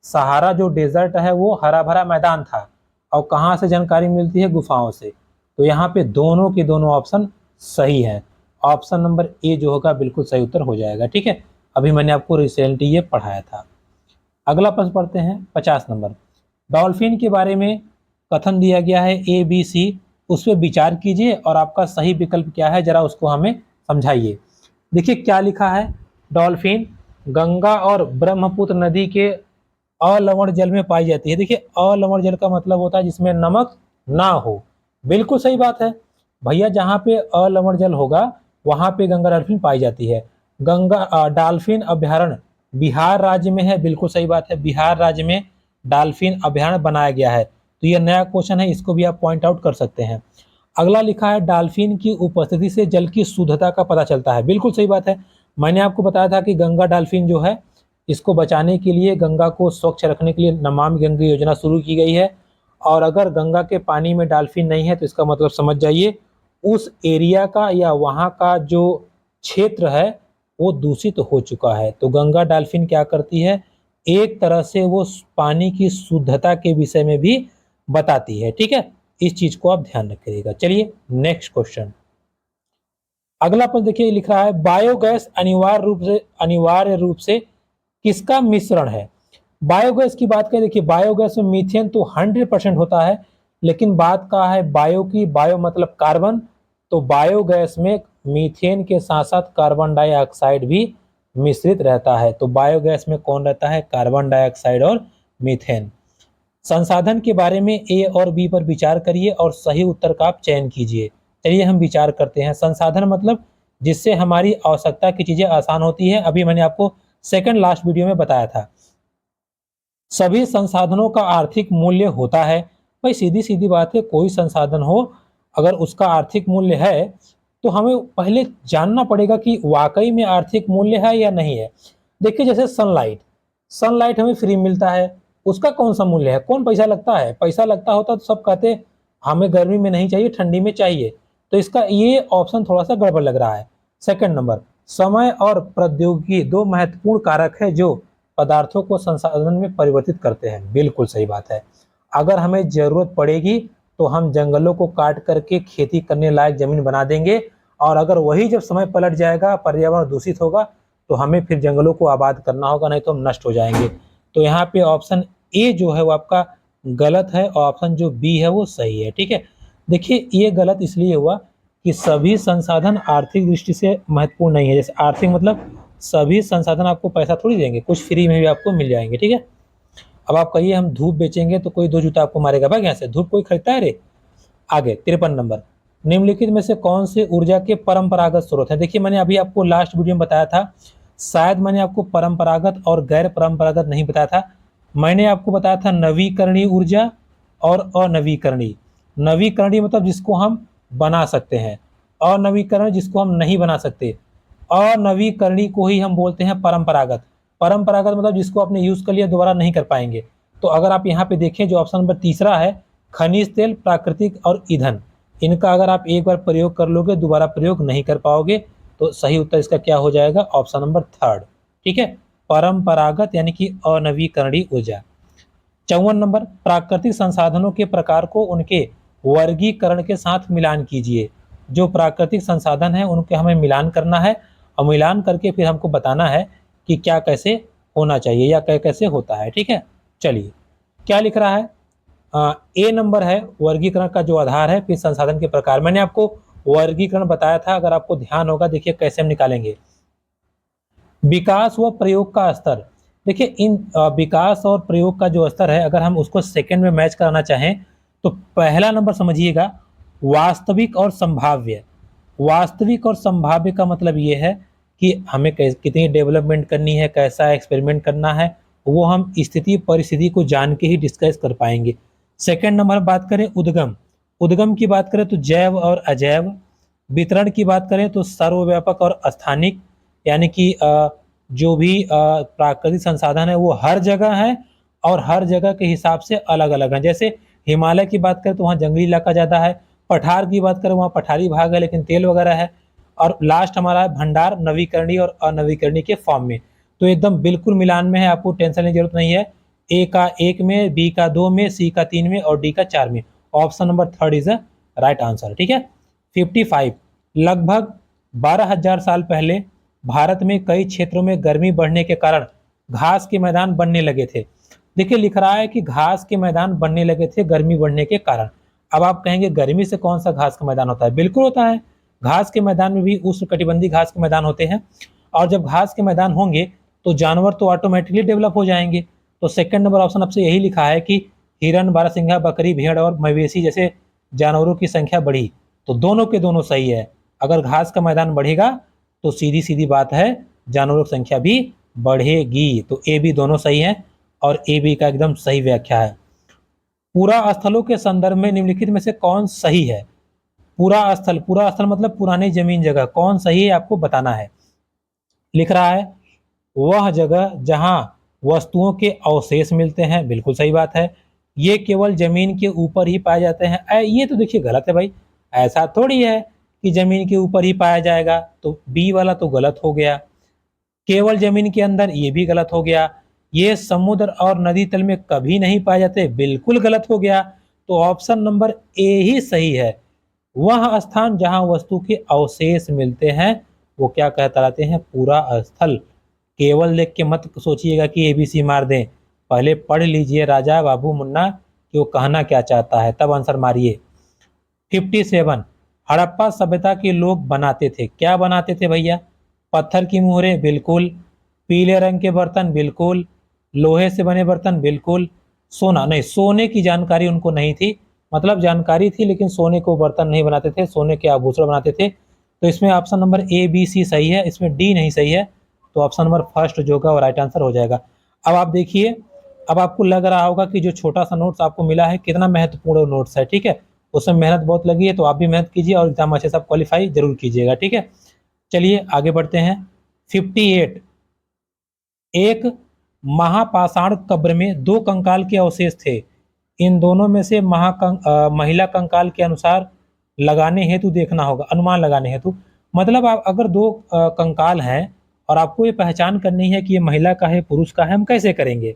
सहारा जो डेजर्ट है वो हरा भरा मैदान था। और कहाँ से जानकारी मिलती है, गुफाओं से। तो यहाँ पे दोनों के दोनों ऑप्शन सही है, ऑप्शन नंबर ए जो होगा बिल्कुल सही उत्तर हो जाएगा। ठीक है, अभी मैंने आपको रिसेंटली ये पढ़ाया था। अगला प्रश्न पढ़ते हैं 50 नंबर। डॉल्फिन के बारे में कथन दिया गया है ए बी सी, उस पर विचार कीजिए और आपका सही विकल्प क्या है जरा उसको हमें समझाइए। देखिए क्या लिखा है, डॉल्फिन गंगा और ब्रह्मपुत्र नदी के अलवण जल में पाई जाती है। देखिए अलवण जल का मतलब होता है जिसमें नमक ना हो, बिल्कुल सही बात है भैया, जहाँ पे अलवण जल होगा वहां पे गंगा डॉल्फिन पाई जाती है। गंगा डॉल्फिन अभ्यारण्य बिहार राज्य में है, बिल्कुल सही बात है, बिहार राज्य में डॉल्फिन अभ्यारण्य बनाया गया है। तो यह नया क्वेश्चन है, इसको भी आप पॉइंट आउट कर सकते हैं। अगला लिखा है डॉल्फिन की उपस्थिति से जल की शुद्धता का पता चलता है, बिल्कुल सही बात है। मैंने आपको बताया था कि गंगा डॉल्फिन जो है इसको बचाने के लिए, गंगा को स्वच्छ रखने के लिए नमामि गंगे योजना शुरू की गई है। और अगर गंगा के पानी में डॉल्फिन नहीं है तो इसका मतलब समझ जाइए उस एरिया का या वहाँ का जो क्षेत्र है वो दूषित हो चुका है। तो गंगा डॉल्फिन क्या करती है, एक तरह से वो पानी की शुद्धता के विषय में भी बताती है। ठीक है, इस चीज को आप ध्यान रखिएगा। चलिए नेक्स्ट क्वेश्चन, अगला प्रश्न देखिए लिख रहा है बायोगैस अनिवार्य रूप से किसका मिश्रण है। बायोगैस की बात करें, देखिए बायोगैस में मीथेन तो 100% होता है, लेकिन बात कहा है बायो की, बायो मतलब कार्बन, तो बायोगैस में मीथेन के साथ साथ कार्बन डाइऑक्साइड भी मिश्रित रहता है। तो बायोगैस में कौन रहता है, कार्बन डाइऑक्साइड और मीथेन। संसाधन के बारे में ए और बी पर विचार करिए और सही उत्तर का आप चयन कीजिए। चलिए हम विचार करते हैं। संसाधन मतलब जिससे हमारी आवश्यकता की चीजें आसान होती है, अभी मैंने आपको सेकंड लास्ट वीडियो में बताया था। सभी संसाधनों का आर्थिक मूल्य होता है। भाई सीधी सीधी बात है, कोई संसाधन हो अगर उसका आर्थिक मूल्य है तो हमें पहले जानना पड़ेगा कि वाकई में आर्थिक मूल्य है या नहीं है। देखिए जैसे सनलाइट, सनलाइट हमें फ्री मिलता है, उसका कौन सा मूल्य है, कौन पैसा लगता है, पैसा लगता होता तो सब कहते हमें गर्मी में नहीं चाहिए ठंडी में चाहिए। तो इसका ये ऑप्शन थोड़ा सा गड़बड़ लग रहा है। सेकंड नंबर, समय और प्रौद्योगिकी दो महत्वपूर्ण कारक है जो पदार्थों को संसाधन में परिवर्तित करते हैं, बिल्कुल सही बात है। अगर हमें जरूरत पड़ेगी तो हम जंगलों को काट करके खेती करने लायक जमीन बना देंगे, और अगर वही जब समय पलट जाएगा, पर्यावरण दूषित होगा, तो हमें फिर जंगलों को आबाद करना होगा, नहीं तो हम नष्ट हो जाएंगे। तो यहाँ पे ऑप्शन ए जो है वो आपका गलत है और ऑप्शन जो बी है वो सही है। ठीक है, देखिए ये गलत इसलिए हुआ कि सभी संसाधन आर्थिक दृष्टि से महत्वपूर्ण नहीं है। जैसे आर्थिक मतलब सभी संसाधन आपको पैसा थोड़ी देंगे, कुछ फ्री में भी आपको मिल जाएंगे। ठीक है, अब आप कहिए हम धूप बेचेंगे तो कोई दो जूता आपको मारेगा, भाई यहाँ से धूप कोई खरीदता है रे। आगे 53 नंबर, निम्नलिखित में से कौन से ऊर्जा के परंपरागत स्रोत है। देखिए मैंने अभी आपको लास्ट वीडियो में बताया था, शायद मैंने आपको परंपरागत और गैर परंपरागत नहीं बताया था। मैंने आपको बताया था नवीकरणीय ऊर्जा और अनवीकरणीय। नवीकरणीय मतलब जिसको हम बना सकते हैं, अनवीकरण जिसको हम नहीं बना सकते। अनवीकरणीय को ही हम बोलते हैं परंपरागत। परंपरागत मतलब जिसको आपने यूज कर लिया दोबारा नहीं कर पाएंगे। तो अगर आप यहाँ पे देखें जो ऑप्शन नंबर तीसरा है, खनिज तेल, प्राकृतिक और ईंधन, इनका अगर आप एक बार प्रयोग कर लोगे दोबारा प्रयोग नहीं कर पाओगे। तो सही उत्तर इसका क्या हो जाएगा, ऑप्शन नंबर थर्ड। ठीक है, परंपरागत यानी कि अनवीकरणीय ऊर्जा। 54 नंबर, प्राकृतिक संसाधनों के प्रकार को उनके वर्गीकरण के साथ मिलान कीजिए। जो प्राकृतिक संसाधन है उनके हमें मिलान करना है, और मिलान करके फिर हमको बताना है कि क्या कैसे होना चाहिए या कैसे होता है। ठीक है, चलिए क्या लिख रहा है। ए नंबर है वर्गीकरण का जो आधार है, फिर संसाधन के प्रकार। मैंने आपको वर्गीकरण बताया था, अगर आपको ध्यान होगा देखिए कैसे हम निकालेंगे। विकास व प्रयोग का स्तर, देखिए इन विकास और प्रयोग का जो स्तर है अगर हम उसको सेकंड में मैच कराना चाहें तो पहला नंबर समझिएगा वास्तविक और संभाव्य। वास्तविक और संभाव्य का मतलब ये है कि हमें कितनी डेवलपमेंट करनी है, कैसा एक्सपेरिमेंट करना है, वो हम स्थिति परिस्थिति को जान के ही डिस्कस कर पाएंगे। सेकंड नंबर बात करें उद्गम, उद्गम की बात करें तो जैव और अजैव। वितरण की बात करें तो सर्वव्यापक और स्थानिक, यानी कि जो भी प्राकृतिक संसाधन है वो हर जगह है और हर जगह के हिसाब से अलग अलग है। जैसे हिमालय की बात करें तो वहाँ जंगली इलाका ज़्यादा है, पठार की बात करें वहाँ पठारी भाग है लेकिन तेल वगैरह है, और लास्ट हमारा है भंडार नवीकरणीय और अनवीकरणीय के फॉर्म में। तो एकदम बिल्कुल मिलान में है, आपको टेंशन लेने की जरूरत नहीं है। ए का 1 में, बी का 2 में, सी का 3 में और डी का 4 में। Option number third is the right answer. ठीक है। 55 लगभग 12,000 साल पहले भारत में कई क्षेत्रों में गर्मी बढ़ने के कारण घास के मैदान बनने लगे थे। देखिए लिख रहा है कि घास के मैदान बनने लगे थे गर्मी बढ़ने के कारण। अब आप कहेंगे गर्मी से कौन सा घास का मैदान होता है? बिल्कुल होता है, घास के मैदान में भी उष्णकटिबंधीय घास के मैदान होते हैं, और जब घास के मैदान होंगे तो जानवर तो ऑटोमेटिकली डेवलप हो जाएंगे। तो सेकंड नंबर ऑप्शन आपसे यही लिखा है कि हिरन, बारहसिंघा, बकरी, भेड़ और मवेशी जैसे जानवरों की संख्या बढ़ी। तो दोनों के दोनों सही है, अगर घास का मैदान बढ़ेगा तो सीधी सीधी बात है जानवरों की संख्या भी बढ़ेगी। तो ए बी दोनों सही है और ए बी का एकदम सही व्याख्या है। पूरा स्थलों के संदर्भ में निम्नलिखित में से कौन सही है? पूरा स्थल मतलब पुरानी जमीन जगह, कौन सही है आपको बताना है। लिख रहा है वह जगह जहां वस्तुओं के अवशेष मिलते हैं, बिल्कुल सही बात है। ये केवल जमीन के ऊपर ही पाए जाते हैं, ये तो देखिए गलत है भाई, ऐसा थोड़ी है कि जमीन के ऊपर ही पाया जाएगा, तो बी वाला तो गलत हो गया। केवल जमीन के अंदर, ये भी गलत हो गया। ये समुद्र और नदी तल में कभी नहीं पाए जाते, बिल्कुल गलत हो गया। तो ऑप्शन नंबर ए ही सही है। वह स्थान जहां वस्तु के अवशेष मिलते हैं वो क्या कहलाते हैं? पूरा स्थल। केवल देख के मत सोचिएगा कि एबीसी मार दें, पहले पढ़ लीजिए राजा बाबू मुन्ना कि वो कहना क्या चाहता है, तब आंसर मारिए। 57 हड़प्पा सभ्यता के लोग बनाते थे, क्या बनाते थे भैया? पत्थर की मुहरें, बिल्कुल। पीले रंग के बर्तन, बिल्कुल। लोहे से बने बर्तन, बिल्कुल। सोना नहीं, सोने की जानकारी उनको नहीं थी, मतलब जानकारी थी लेकिन सोने को बर्तन नहीं बनाते थे, सोने के आभूषण बनाते थे। तो इसमें option number A B C सही है, इसमें डी नहीं सही है। तो ऑप्शन नंबर फर्स्ट जो होगा वो राइट आंसर हो जाएगा। अब आप देखिए, अब आपको लग रहा होगा कि जो छोटा सा नोट्स आपको मिला है कितना महत्वपूर्ण नोट्स है। ठीक है, उसमें मेहनत बहुत लगी है, तो आप भी मेहनत कीजिए और एग्जाम अच्छे से आप क्वालिफाई जरूर कीजिएगा। ठीक है, चलिए आगे बढ़ते हैं। 58 एक महापाषाण कब्र में 2 कंकाल के अवशेष थे, इन दोनों में से महिला कंकाल के अनुसार लगाने हेतु देखना होगा, अनुमान लगाने हेतु। मतलब आप अगर 2 कंकाल हैं और आपको ये पहचान करनी है कि ये महिला का है पुरुष का है, हम कैसे करेंगे?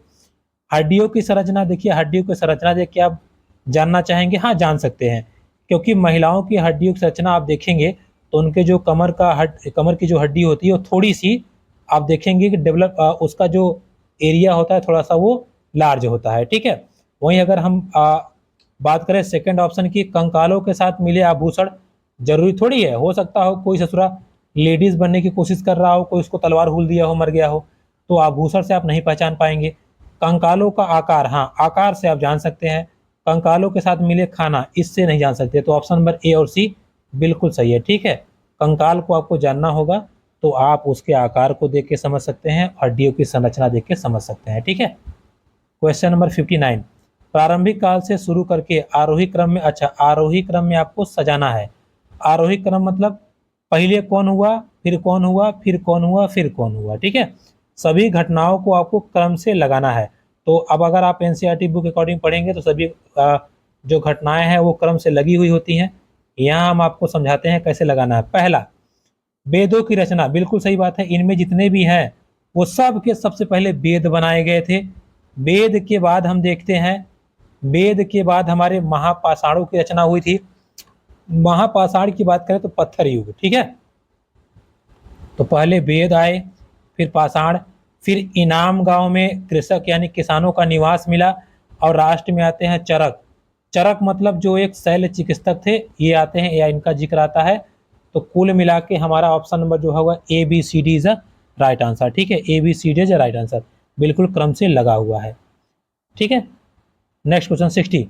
हड्डियों की संरचना देखिए, हड्डियों की संरचना देख के आप जानना चाहेंगे? हाँ, जान सकते हैं, क्योंकि महिलाओं की हड्डियों की संरचना आप देखेंगे तो उनके जो कमर की जो हड्डी होती है वो थोड़ी सी आप देखेंगे कि उसका जो एरिया होता है थोड़ा सा वो लार्ज होता है। ठीक है, वहीं अगर हम बात करें सेकंड ऑप्शन की, कंकालों के साथ मिले आभूषण, जरूरी थोड़ी है, हो सकता हो कोई ससुरा लेडीज बनने की कोशिश कर रहा हो, कोई उसको तलवार हुल दिया हो, मर गया हो, तो आभूषण से आप नहीं पहचान पाएंगे। कंकालों का आकार, हाँ आकार से आप जान सकते हैं। कंकालों के साथ मिले खाना, इससे नहीं जान सकते। तो ऑप्शन नंबर ए और सी बिल्कुल सही है। ठीक है, कंकाल को आपको जानना होगा तो आप उसके आकार को देख के समझ सकते हैं, हड्डियों की संरचना देख के समझ सकते हैं। ठीक है, क्वेश्चन नंबर 59 प्रारंभिक काल से शुरू करके आरोही क्रम में, अच्छा आरोही क्रम में आपको सजाना है। आरोही क्रम मतलब पहले कौन हुआ, फिर कौन हुआ, फिर कौन हुआ, फिर कौन हुआ। ठीक है, सभी घटनाओं को आपको क्रम से लगाना है। तो अब अगर आप एनसीईआरटी बुक अकॉर्डिंग पढ़ेंगे तो सभी जो घटनाएं हैं वो क्रम से लगी हुई होती हैं। यहाँ हम आपको समझाते हैं कैसे लगाना है। पहला, वेदों की रचना, बिल्कुल सही बात है, इनमें जितने भी हैं वो सब के सबसे पहले वेद बनाए गए थे। वेद के बाद हम देखते हैं, वेद के बाद हमारे महापाषाणों की रचना हुई थी। महापाषाण की बात करें तो पत्थर युग, ठीक है। तो पहले वेद आए, फिर पाषाण, फिर इनाम गांव में कृषक यानी किसानों का निवास मिला, और राष्ट्र में आते हैं चरक। चरक मतलब जो एक शैल्य चिकित्सक थे, ये आते हैं या इनका जिक्र आता है। तो कुल मिला के हमारा ऑप्शन नंबर जो होगा A B C D is a right answer, ठीक है। A B C D is a right answer, बिल्कुल क्रम से लगा हुआ है, ठीक है। Next question 60।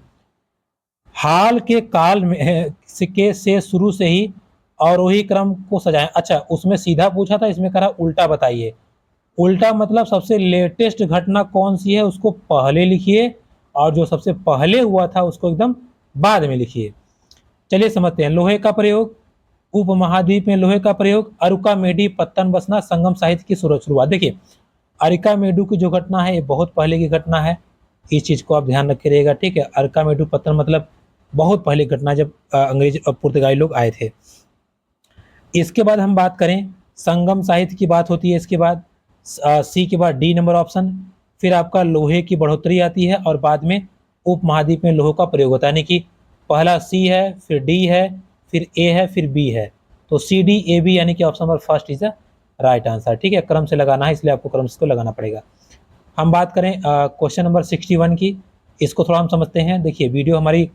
हाल के काल में सिक्के से शुरू से ही अवरोही क्रम को सजाएं। अच्छा, उसमें सीधा पूछा था, इसमें कहा उल्टा बताइए। उल्टा मतलब सबसे लेटेस्ट घटना कौन सी है उसको पहले लिखिए, और जो सबसे पहले हुआ था उसको एकदम बाद में लिखिए। चलिए समझते हैं। लोहे का प्रयोग, उपमहाद्वीप में लोहे का प्रयोग, अरुका मेडी पत्तन बसना, संगम साहित्य की शुरुआत। देखिए, अरिका मेडू की जो घटना है ये बहुत पहले की घटना है, इस चीज को आप ध्यान रखे रहिएगा, ठीक है। अरिका मेडू पत्तन मतलब बहुत पहले घटना, जब अंग्रेज और पुर्तगाली लोग आए थे। इसके बाद हम बात करें संगम साहित्य की बात होती है, इसके बाद सी के बाद डी नंबर ऑप्शन, फिर आपका लोहे की बढ़ोतरी आती है, और बाद में उपमहाद्वीप में लोहे का प्रयोग होता है। यानी कि पहला सी है, फिर डी है, फिर ए है, फिर बी है। तो सी डी ए बी यानी कि option number first is the right answer, ठीक है। क्रम से लगाना है, इसलिए आपको क्रम से लगाना पड़ेगा। हम बात करें क्वेश्चन नंबर 61 की, इसको थोड़ा हम समझते हैं। देखिए, वीडियो हमारी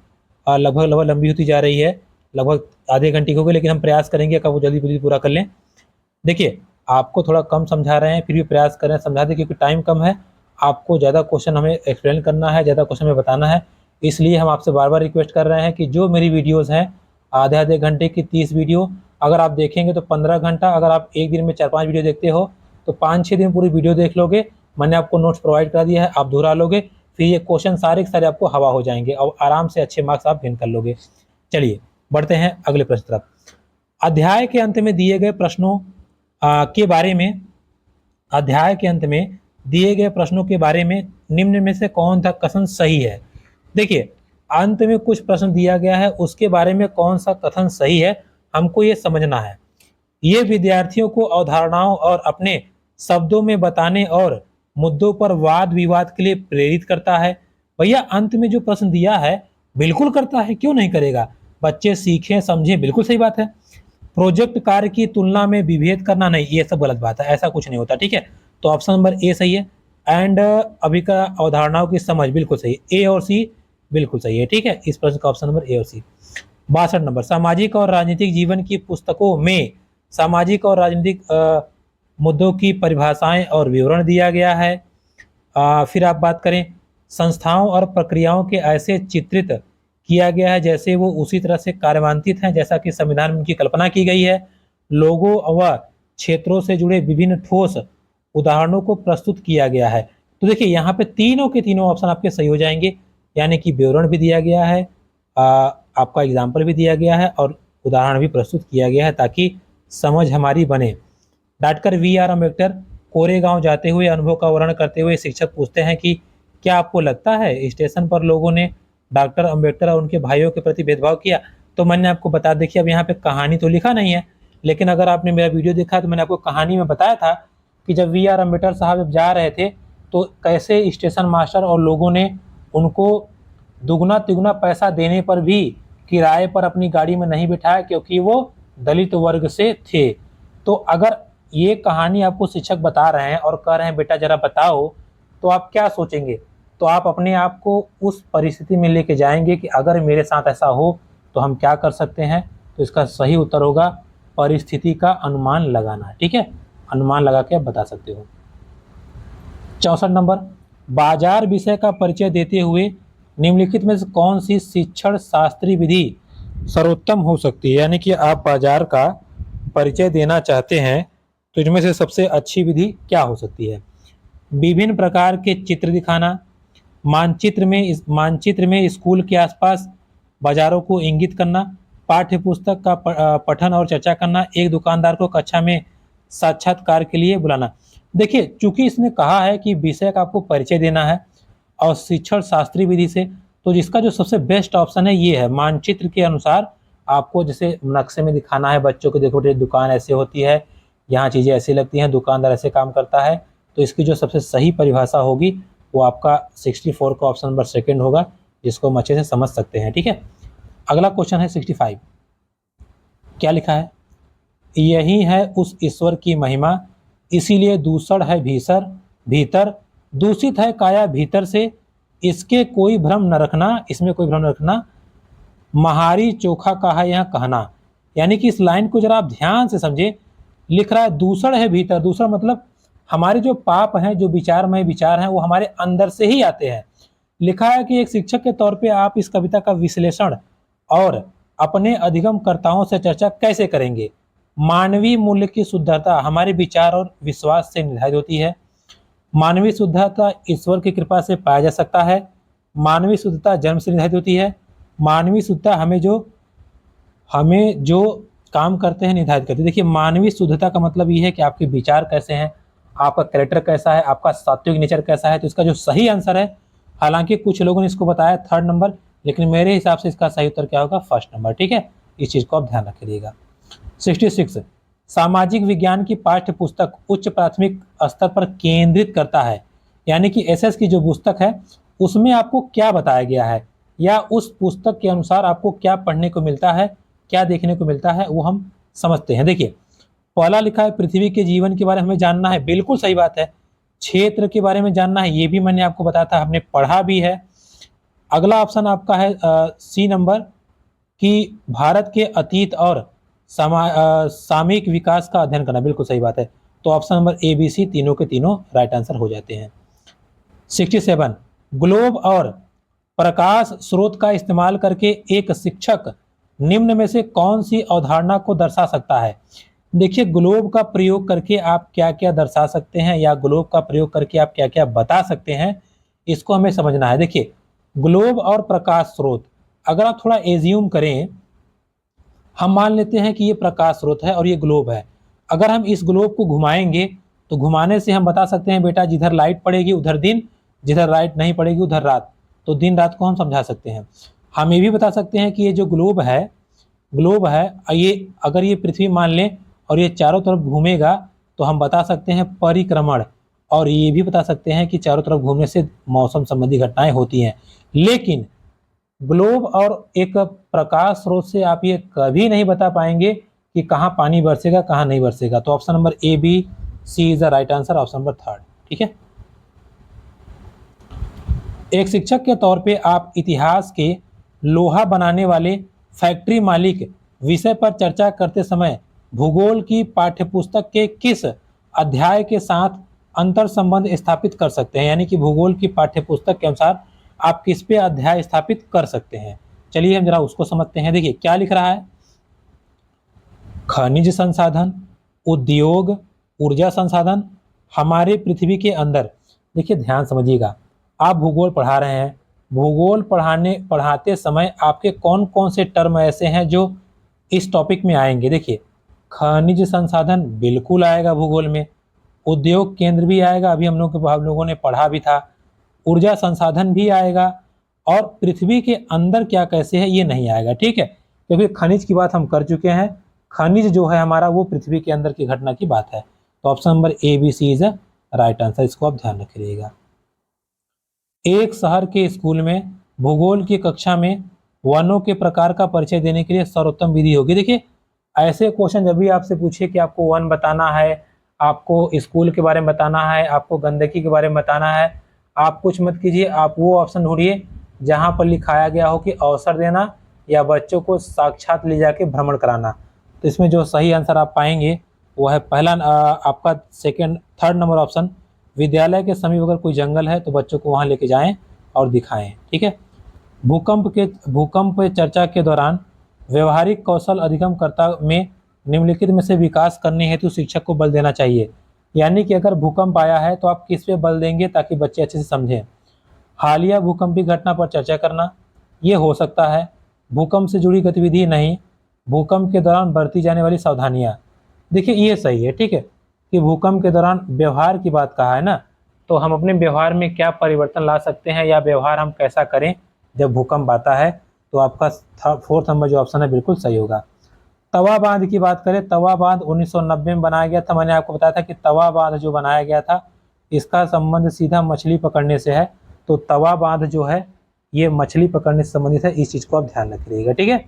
लगभग लगभग लंबी होती जा रही है, लगभग आधे घंटे की हो गई, लेकिन हम प्रयास करेंगे कि वो जल्दी जल्दी पूरा कर लें। देखिए, आपको थोड़ा कम समझा रहे हैं, फिर भी प्रयास करें समझा दें, क्योंकि टाइम कम है। आपको ज़्यादा क्वेश्चन हमें एक्सप्लेन करना है, ज़्यादा क्वेश्चन हमें बताना है, इसलिए हम आपसे बार बार रिक्वेस्ट कर रहे हैं कि जो मेरी वीडियोज़ हैं आधे आधे घंटे की 30 वीडियो अगर आप देखेंगे तो 15 घंटा, अगर आप एक दिन में 4-5 वीडियो देखते हो तो 5-6 दिन पूरी वीडियो देख लोगे। मैंने आपको नोट्स प्रोवाइड कर दिया है, आप दोहरा लोगे, फिर ये क्वेश्चन सारे के सारे आपको हवा हो जाएंगे और आराम से अच्छे मार्क्स आप गेन कर लोगे। चलिए बढ़ते हैं अगले प्रश्न तरफ। अध्याय के अंत में दिए गए प्रश्नों के बारे में, अध्याय के अंत में दिए गए प्रश्नों के बारे में निम्न में से कौन सा कथन सही है। देखिए, अंत में कुछ प्रश्न दिया गया है, उसके बारे में कौन सा कथन सही है हमको ये समझना है। ये विद्यार्थियों को अवधारणाओं और अपने शब्दों में बताने और मुद्दों पर वाद विवाद के लिए प्रेरित करता है। भैया, अंत में जो प्रश्न दिया है बिल्कुल करता है, क्यों नहीं करेगा। बच्चे सीखें समझें, बिल्कुल सही बात है। प्रोजेक्ट कार्य की तुलना में विभेद करना नहीं, ये सब गलत बात है, ऐसा कुछ नहीं होता, ठीक है। तो ऑप्शन नंबर ए सही है। एंड अभी का अवधारणाओं की समझ बिल्कुल सही है, ए और सी बिल्कुल सही है, ठीक है। इस प्रश्न का ऑप्शन नंबर ए और सी। 62 नंबर, सामाजिक और राजनीतिक जीवन की पुस्तकों में सामाजिक और राजनीतिक मुद्दों की परिभाषाएं और विवरण दिया गया है। फिर आप बात करें, संस्थाओं और प्रक्रियाओं के ऐसे चित्रित किया गया है जैसे वो उसी तरह से कार्यान्वित हैं जैसा कि संविधान में उनकी कल्पना की गई है। लोगों व क्षेत्रों से जुड़े विभिन्न ठोस उदाहरणों को प्रस्तुत किया गया है। तो देखिए, यहाँ पे तीनों के तीनों ऑप्शन आपके सही हो जाएंगे, यानी कि विवरण भी दिया गया है, आपका एग्जाम्पल भी दिया गया है, और उदाहरण भी प्रस्तुत किया गया है, ताकि समझ हमारी बने। Doctor V R Ambedkar Koregaon जाते हुए अनुभव का वर्णन करते हुए शिक्षक पूछते हैं कि क्या आपको लगता है स्टेशन पर लोगों ने डॉक्टर अम्बेडकर और उनके भाइयों के प्रति भेदभाव किया। तो मैंने आपको बता, देखिए अब यहाँ पे कहानी तो लिखा नहीं है, लेकिन अगर आपने मेरा वीडियो देखा तो मैंने आपको कहानी में बताया था कि जब वी आर अम्बेडकर साहब जब जा रहे थे तो कैसे स्टेशन मास्टर और लोगों ने उनको दुगना तिगुना पैसा देने पर भी किराए पर अपनी गाड़ी में नहीं बिठाया, क्योंकि वो दलित वर्ग से थे। तो अगर ये कहानी आपको शिक्षक बता रहे हैं और कह रहे हैं बेटा जरा बताओ, तो आप क्या सोचेंगे। तो आप अपने आप को उस परिस्थिति में लेके जाएंगे कि अगर मेरे साथ ऐसा हो तो हम क्या कर सकते हैं। तो इसका सही उत्तर होगा परिस्थिति का अनुमान लगाना, ठीक है। अनुमान लगा के आप बता सकते हो। 64 नंबर, बाजार विषय का परिचय देते हुए निम्नलिखित में से कौन सी शिक्षण शास्त्री विधि सर्वोत्तम हो सकती है। यानी कि आप बाजार का परिचय देना चाहते हैं तो इनमें से सबसे अच्छी विधि क्या हो सकती है। विभिन्न प्रकार के चित्र दिखाना, मानचित्र में स्कूल के आसपास बाजारों को इंगित करना, पाठ्य पुस्तक का पठन और चर्चा करना, एक दुकानदार को कक्षा में साक्षात्कार के लिए बुलाना। देखिए, चूंकि इसने कहा है कि विषय का आपको परिचय देना है और शिक्षण शास्त्रीय विधि से, तो जिसका जो सबसे बेस्ट ऑप्शन है ये है। मानचित्र के अनुसार आपको जैसे नक्शे में दिखाना है बच्चों को, देखो दुकान ऐसे होती है, यहाँ चीज़ें ऐसी लगती हैं, दुकानदार ऐसे काम करता है। तो इसकी जो सबसे सही परिभाषा होगी वो आपका 64 का ऑप्शन नंबर सेकंड होगा, जिसको हम अच्छे से समझ सकते हैं, ठीक है। अगला क्वेश्चन है 65। क्या लिखा है, यही है उस ईश्वर की महिमा, इसीलिए दूषण है भीतर भीतर, दूषित है काया भीतर से, इसके कोई भ्रम न रखना, इसमें कोई भ्रम न रखना, महारी चोखा कहा यह कहना। यानी कि इस लाइन को जरा आप ध्यान से समझे, लिख रहा है दूषण है भीतर, दूषण मतलब हमारे जो पाप हैं, जो विचारमय विचार हैं, वो हमारे अंदर से ही आते हैं। लिखा है कि एक शिक्षक के तौर पे आप इस कविता का विश्लेषण और अपने अधिगमकर्ताओं से चर्चा कैसे करेंगे। मानवीय मूल्य की शुद्धता हमारे विचार और विश्वास से निर्धारित होती है। मानवीय शुद्धता ईश्वर की कृपा से पाया जा सकता है। मानवीय शुद्धता जन्म से निर्धारित होती है। मानवीय शुद्धता हमें जो काम करते हैं निर्धारित करते हैं। देखिए, मानवीय शुद्धता का मतलब ये है कि आपके विचार कैसे हैं, आपका कैरेक्टर कैसा है, आपका सात्विक नेचर कैसा है। तो इसका जो सही आंसर है, हालांकि कुछ लोगों ने इसको बताया 3rd नंबर, लेकिन मेरे हिसाब से इसका सही उत्तर क्या होगा, 1st नंबर। ठीक है, इस चीज को आप ध्यान रखिएगा। 66 सामाजिक विज्ञान की पाठ्य पुस्तक उच्च प्राथमिक स्तर पर केंद्रित करता है। यानी कि एसएस की जो पुस्तक है उसमें आपको क्या बताया गया है, या उस पुस्तक के अनुसार आपको क्या पढ़ने को मिलता है, क्या देखने को मिलता है, वो हम समझते हैं। देखिए, पहला लिखा है पृथ्वी के जीवन के बारे में हमें जानना है, बिल्कुल सही बात है। क्षेत्र के बारे में जानना है, ये भी मैंने आपको बताया था, हमने पढ़ा भी है। अगला ऑप्शन आपका है सी नंबर, कि भारत के अतीत और सामयिक विकास का अध्ययन करना, बिल्कुल सही बात है। तो option number A B C तीनों के तीनों राइट आंसर हो जाते हैं। 67 ग्लोब और प्रकाश स्रोत का इस्तेमाल करके एक शिक्षक निम्न में से कौन सी अवधारणा को दर्शा सकता है। देखिए, ग्लोब का प्रयोग करके आप क्या क्या दर्शा सकते हैं, या ग्लोब का प्रयोग करके आप क्या क्या बता सकते हैं, इसको हमें समझना है। देखिए, ग्लोब और प्रकाश स्रोत, अगर आप थोड़ा एज्यूम करें, हम मान लेते हैं कि ये प्रकाश स्रोत है और ये ग्लोब है। अगर हम इस ग्लोब को घुमाएंगे तो घुमाने से हम बता सकते हैं बेटा जिधर लाइट पड़ेगी उधर दिन, जिधर लाइट नहीं पड़ेगी उधर रात। तो दिन रात को हम समझा सकते हैं। हम ये भी बता सकते हैं कि ये जो ग्लोब है ये अगर ये पृथ्वी मान लें और ये चारों तरफ घूमेगा तो हम बता सकते हैं परिक्रमण, और ये भी बता सकते हैं कि चारों तरफ घूमने से मौसम संबंधी घटनाएं होती हैं। लेकिन ग्लोब और एक प्रकाश स्रोत से आप ये कभी नहीं बता पाएंगे कि कहाँ पानी बरसेगा कहाँ नहीं बरसेगा। तो option number A B C is the right answer, option number 3rd। ठीक है, एक शिक्षक के तौर पे आप इतिहास के लोहा बनाने वाले फैक्ट्री मालिक विषय पर चर्चा करते समय भूगोल की पाठ्यपुस्तक के किस अध्याय के साथ अंतर संबंध स्थापित कर सकते हैं। यानी कि भूगोल की पाठ्यपुस्तक के अनुसार आप किस पे अध्याय स्थापित कर सकते हैं। चलिए हम जरा उसको समझते हैं। देखिए क्या लिख रहा है, खनिज संसाधन, उद्योग, ऊर्जा संसाधन हमारे पृथ्वी के अंदर। देखिए ध्यान समझिएगा, आप भूगोल पढ़ा रहे हैं, भूगोल पढ़ाते समय आपके कौन कौन से टर्म ऐसे हैं जो इस टॉपिक में आएंगे। देखिए, खनिज संसाधन बिल्कुल आएगा भूगोल में, उद्योग केंद्र भी आएगा, अभी हम लोगों ने पढ़ा भी था, ऊर्जा संसाधन भी आएगा, और पृथ्वी के अंदर क्या कैसे है ये नहीं आएगा। ठीक है, क्योंकि खनिज की बात हम कर चुके हैं, खनिज जो है हमारा वो पृथ्वी के अंदर की घटना की बात है। तो option number A B C is right answer, इसको आप ध्यान रखिएगा। एक शहर के स्कूल में भूगोल की कक्षा में वनों के प्रकार का परिचय देने के लिए सर्वोत्तम विधि होगी। देखिए, ऐसे क्वेश्चन जब भी आपसे पूछे कि आपको वन बताना है, आपको स्कूल के बारे में बताना है, आपको गंदगी के बारे में बताना है, आप कुछ मत कीजिए, आप वो ऑप्शन ढूंढिए जहाँ पर लिखाया गया हो कि अवसर देना या बच्चों को साक्षात ले जाके भ्रमण कराना। तो इसमें जो सही आंसर आप पाएंगे वो है पहला आपका 3rd नंबर ऑप्शन, विद्यालय के समीप अगर कोई जंगल है तो बच्चों को वहाँ लेके जाएं और दिखाएं। ठीक है, भूकंप चर्चा के दौरान व्यवहारिक कौशल अधिगमकर्ता में निम्नलिखित में से विकास करने हेतु शिक्षक को बल देना चाहिए। यानी कि अगर भूकंप आया है तो आप किस पे बल देंगे ताकि बच्चे अच्छे से समझें। हालिया भूकंपीय घटना पर चर्चा करना, ये हो सकता है। भूकंप से जुड़ी गतिविधि नहीं, भूकंप के दौरान बरती जाने वाली सावधानियां। देखिए ये सही है, ठीक है, कि भूकंप के दौरान व्यवहार की बात कहा है ना, तो हम अपने व्यवहार में क्या परिवर्तन ला सकते हैं या व्यवहार हम कैसा करें जब भूकंप आता है। तो आपका 4th नंबर जो ऑप्शन है बिल्कुल सही होगा। तवा बांध की बात करें, तवा बांध 1990 में बनाया गया था। मैंने आपको बताया था कि तवा बांध जो बनाया गया था इसका संबंध सीधा मछली पकड़ने से है। तो तवा बांध जो है ये मछली पकड़ने से संबंधित है, इस चीज को आप ध्यान रखिएगा। ठीक है,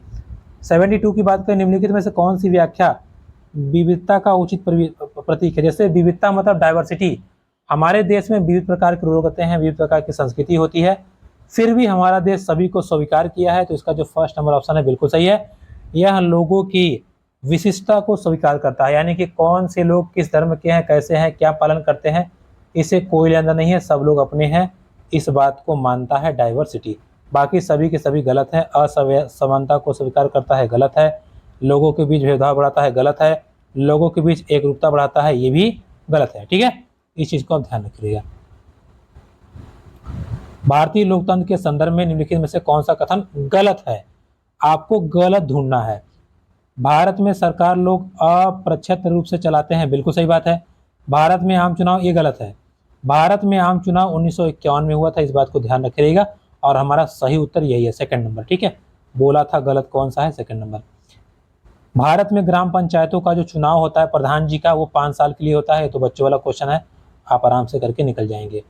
72 की बात करें, निम्नलिखित में से कौन सी व्याख्या विविधता का उचित प्रतीक है? जैसे विविधता मतलब डाइवर्सिटी, हमारे देश में विविध प्रकार के लोग होते हैं, विविध प्रकार की संस्कृति होती है, फिर भी हमारा देश सभी को स्वीकार किया है, तो इसका जो फर्स्ट नंबर ऑप्शन है बिल्कुल सही है। यह लोगों की विशिष्टता को स्वीकार करता है, यानी कि कौन से लोग किस धर्म के हैं, कैसे हैं, क्या पालन करते हैं, इसे कोई लेना नहीं है, सब लोग अपने हैं, इस बात को मानता है डाइवर्सिटी। बाकी सभी के सभी गलत है। असमानता को स्वीकार करता है, गलत है। लोगों के बीच भेदभाव बढ़ाता है, गलत है। लोगों के बीच एकरूपता बढ़ाता है, ये भी गलत है। ठीक है, इस चीज को आप ध्यान रखिएगा। भारतीय लोकतंत्र के संदर्भ में निम्नलिखित में से कौन सा कथन गलत है? आपको गलत ढूंढना है। भारत में सरकार लोग अप्रत्यक्ष रूप से चलाते हैं, बिल्कुल सही बात है। भारत में आम चुनाव, ये गलत है। भारत में आम चुनाव 1951 में हुआ था, इस बात को ध्यान रखिएगा। और हमारा सही उत्तर यही है, सेकंड नंबर। ठीक है, बोला था गलत कौन सा है, सेकंड नंबर। भारत में ग्राम पंचायतों का जो चुनाव होता है प्रधान जी का, वो 5 साल के लिए होता है। तो बच्चों वाला क्वेश्चन है, आप आराम से करके निकल जाएंगे।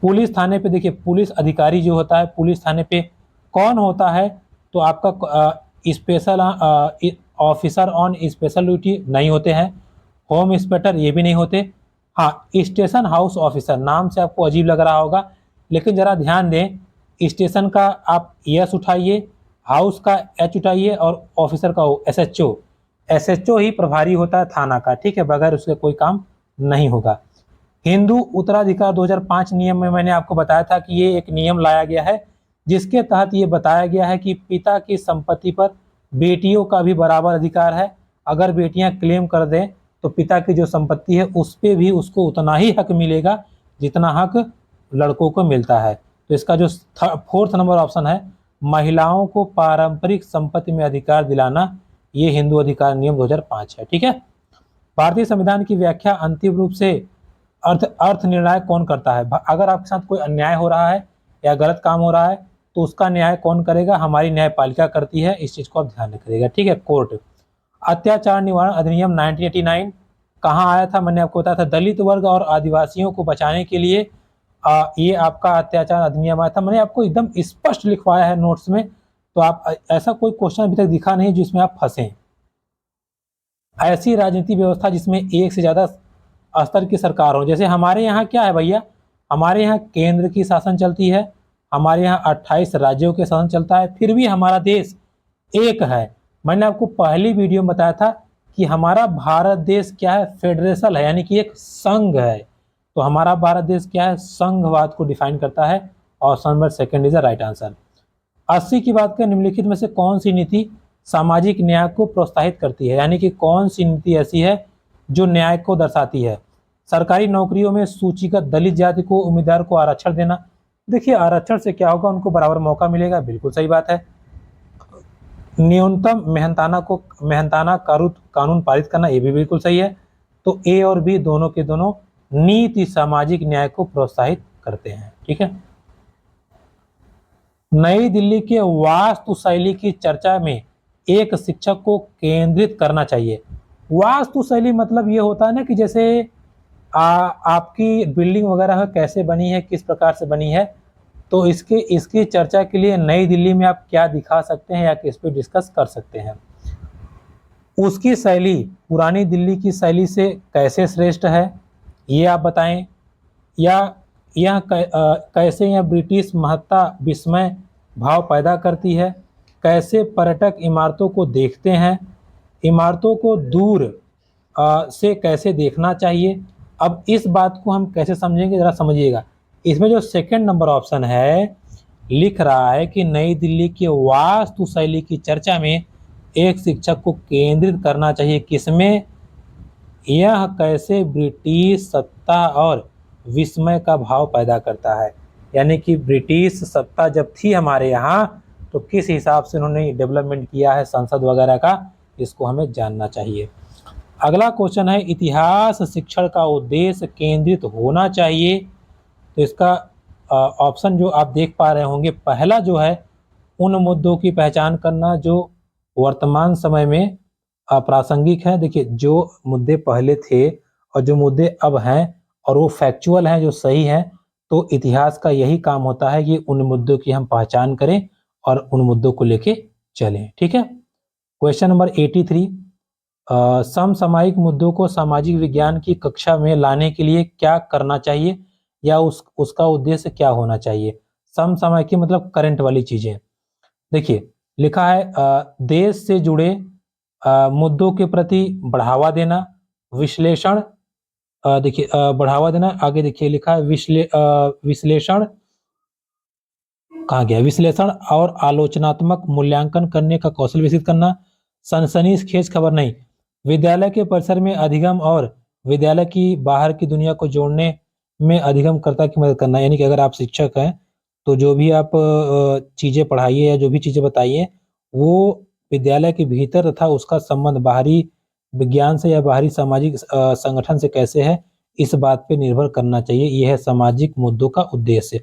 पुलिस थाने पे देखिए, पुलिस अधिकारी जो होता है पुलिस थाने पे कौन होता है? तो आपका special officer on special duty नहीं होते हैं, होम इंस्पेक्टर ये भी नहीं होते। हाँ, स्टेशन हाउस ऑफिसर, नाम से आपको अजीब लग रहा होगा, लेकिन जरा ध्यान दें, स्टेशन का आप यस उठाइए, हाउस का एच उठाइए, और ऑफिसर का एसएचओ, एसएचओ ही प्रभारी होता है थाना का। ठीक है, बगैर उसके कोई काम नहीं होगा। हिंदू उत्तराधिकार 2005 नियम में मैंने आपको बताया था कि ये एक नियम लाया गया है, जिसके तहत ये बताया गया है कि पिता की संपत्ति पर बेटियों का भी बराबर अधिकार है। अगर बेटियां क्लेम कर दें तो पिता की जो संपत्ति है उस पर भी उसको उतना ही हक मिलेगा जितना हक लड़कों को मिलता है। तो इसका जो फोर्थ नंबर ऑप्शन है, महिलाओं को पारंपरिक संपत्ति में अधिकार दिलाना, ये हिंदू अधिकार नियम 2005 है। ठीक है, भारतीय संविधान की व्याख्या अंतिम रूप से अर्थ निर्णायक कौन करता है? अगर आपके साथ कोई अन्याय हो रहा है या गलत काम हो रहा है तो उसका न्याय कौन करेगा? हमारी न्यायपालिका करती है, इस चीज को आप ध्यान रखिएगा। ठीक है, कोर्ट। अत्याचार निवारण अधिनियम 1989 कहाँ आया था? मैंने आपको बताया था, दलित वर्ग और आदिवासियों को बचाने के लिए ये आपका अत्याचार अधिनियम आया था। मैंने आपको एकदम स्पष्ट लिखवाया है नोट्स में, तो आप ऐसा कोई क्वेश्चन अभी तक दिखा नहीं जिसमें आप फंसे। ऐसी राजनीति व्यवस्था जिसमें एक से ज्यादा स्तर की सरकार हो, जैसे हमारे यहाँ क्या है भैया, हमारे यहाँ केंद्र की शासन चलती है, हमारे यहाँ 28 राज्यों के शासन चलता है, फिर भी हमारा देश एक है। मैंने आपको पहली वीडियो में बताया था कि हमारा भारत देश क्या है, फेडरेशन है, यानी कि एक संघ है। तो हमारा भारत देश क्या है, संघवाद को डिफाइन करता है। Option number second is the right answer. 80 की बात करें, निम्नलिखित में से कौन सी नीति सामाजिक न्याय को प्रोत्साहित करती है? यानी कि कौन सी नीति ऐसी है जो न्याय को दर्शाती है? सरकारी नौकरियों में सूचीगत दलित जाति को उम्मीदवार को आरक्षण देना। देखिए, आरक्षण से क्या होगा, उनको बराबर मौका मिलेगा, बिल्कुल सही बात है। न्यूनतम मेहनताना कानून पारित करना, ये भी बिल्कुल सही है। तो ए और बी दोनों के दोनों नीति सामाजिक न्याय को प्रोत्साहित करते हैं। ठीक है, नई दिल्ली के वास्तुशैली की चर्चा में एक शिक्षक को केंद्रित करना चाहिए। वास्तुशैली मतलब ये होता है ना कि जैसे आपकी बिल्डिंग वगैरह कैसे बनी है, किस प्रकार से बनी है, तो इसकी चर्चा के लिए नई दिल्ली में आप क्या दिखा सकते हैं या किस पे डिस्कस कर सकते हैं। उसकी शैली पुरानी दिल्ली की शैली से कैसे श्रेष्ठ है, ये आप बताएं। या यह कैसे यह ब्रिटिश महत्ता विस्मय भाव पैदा करती है। कैसे पर्यटक इमारतों को देखते हैं, इमारतों को दूर से कैसे देखना चाहिए। अब इस बात को हम कैसे समझेंगे, जरा समझिएगा। इसमें जो सेकंड नंबर ऑप्शन है लिख रहा है कि नई दिल्ली की वास्तुशैली की चर्चा में एक शिक्षक को केंद्रित करना चाहिए। किसमें? यह कैसे ब्रिटिश सत्ता और विस्मय का भाव पैदा करता है, यानी कि ब्रिटिश सत्ता जब थी हमारे यहाँ तो किस हिसाब से उन्होंने डेवलपमेंट किया है संसद वगैरह का, इसको हमें जानना चाहिए। अगला क्वेश्चन है, इतिहास शिक्षण का उद्देश्य केंद्रित होना चाहिए। तो इसका ऑप्शन जो आप देख पा रहे होंगे, पहला जो है उन मुद्दों की पहचान करना जो वर्तमान समय में प्रासंगिक है। देखिए, जो मुद्दे पहले थे और जो मुद्दे अब हैं और वो फैक्चुअल हैं, जो सही हैं, तो इतिहास का यही काम होता है कि उन मुद्दों की हम पहचान करें और उन मुद्दों को लेके चलें। ठीक है, क्वेश्चन नंबर 83, समसामयिक मुद्दों को सामाजिक विज्ञान की कक्षा में लाने के लिए क्या करना चाहिए या उसका उद्देश्य क्या होना चाहिए। समसामयिक की मतलब करंट वाली चीजें। देखिए लिखा है देश से जुड़े मुद्दों के प्रति बढ़ावा देना, विश्लेषण, देखिए बढ़ावा देना, आगे देखिए लिखा है विश्लेषण, कहा गया विश्लेषण और आलोचनात्मक मूल्यांकन करने का कौशल विकसित करना, सनसनीखेज खबर नहीं, विद्यालय के परिसर में अधिगम और विद्यालय की बाहर की दुनिया को जोड़ने में अधिगमकर्ता की मदद करना। यानी कि अगर आप शिक्षक हैं तो जो भी आप चीजें पढ़ाइए या जो भी चीजें बताइए वो विद्यालय के भीतर तथा उसका संबंध बाहरी विज्ञान से या बाहरी सामाजिक संगठन से कैसे है, इस बात पे निर्भर करना चाहिए। यह है सामाजिक मुद्दों का उद्देश्य।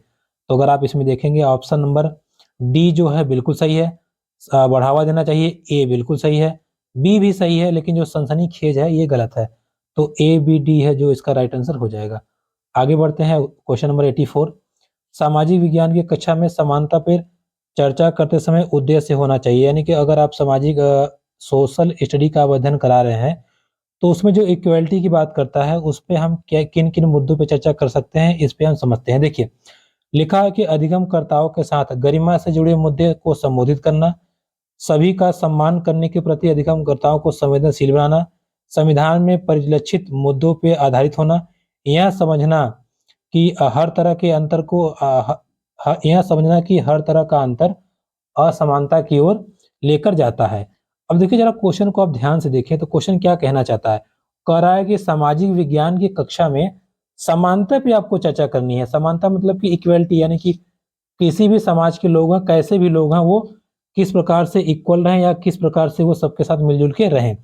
तो अगर आप इसमें देखेंगे ऑप्शन नंबर डी जो है बिल्कुल सही है, बढ़ावा देना चाहिए, ए बिल्कुल सही है, बी भी सही है, लेकिन जो सनसनीखेज है ये गलत है। तो ए बी डी है जो इसका राइट आंसर हो जाएगा। आगे बढ़ते हैं क्वेश्चन नंबर 84, सामाजिक विज्ञान की कक्षा में समानता पर चर्चा करते समय उद्देश्य होना चाहिए। यानी कि अगर आप सामाजिक सोशल स्टडी का अध्ययन करा रहे हैं तो उसमें जो इक्वलिटी की बात करता है उस पे हम क्या किन किन मुद्दों पे चर्चा कर सकते हैं, इस पे हम समझते हैं। देखिए लिखा है कि अधिगमकर्ताओं के साथ गरिमा से जुड़े मुद्दे को संबोधित करना, सभी का सम्मान करने के प्रति अधिगमकर्ताओं को संवेदनशील बनाना, संविधान में परिलक्षित मुद्दों पर आधारित होना, यह समझना कि हर तरह के अंतर को यह समझना कि हर तरह का अंतर असमानता की ओर लेकर जाता है। अब देखिए जरा क्वेश्चन को आप ध्यान से देखें तो क्वेश्चन क्या कहना चाहता है। कह रहा है कि सामाजिक विज्ञान की कक्षा में समानता पे आपको चर्चा करनी है। समानता मतलब कि इक्वलिटी, यानी कि किसी भी समाज के लोग हैं, कैसे भी लोग हैं, वो किस प्रकार से इक्वल रहें या किस प्रकार से वो सबके साथ मिलजुल के रहें।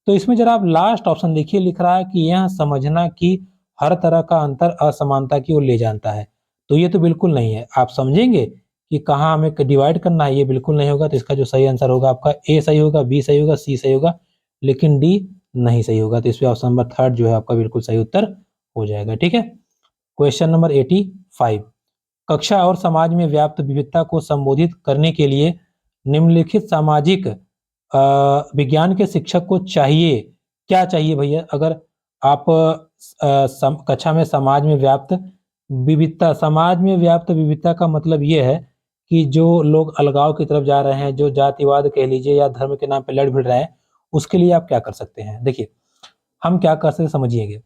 तो इसमें जरा आप लास्ट ऑप्शन देखिए, लिख रहा है कि यह समझना कि हर तरह का अंतर असमानता की ओर ले जाता है। तो ये तो बिल्कुल नहीं है। आप समझेंगे कि कहाँ हमें डिवाइड करना है, ये बिल्कुल नहीं होगा। तो इसका जो सही आंसर होगा आपका ए सही होगा, बी सही होगा, सी सही होगा, लेकिन डी नहीं सही होगा। तो इसमें ऑप्शन नंबर थर्ड जो है आपका बिल्कुल सही उत्तर हो जाएगा। ठीक है। क्वेश्चन नंबर 85, कक्षा और समाज में व्याप्त विविधता को संबोधित करने के लिए निम्नलिखित सामाजिक विज्ञान के शिक्षक को चाहिए क्या चाहिए भैया। अगर आप कक्षा में समाज में व्याप्त विविधता, समाज में व्याप्त विविधता का मतलब ये है कि जो लोग अलगाव की तरफ जा रहे हैं, जो जातिवाद कह लीजिए या धर्म के नाम पे लड़ भिड़ रहे हैं, उसके लिए आप क्या कर सकते हैं। देखिए हम क्या कर सकते समझिएगा,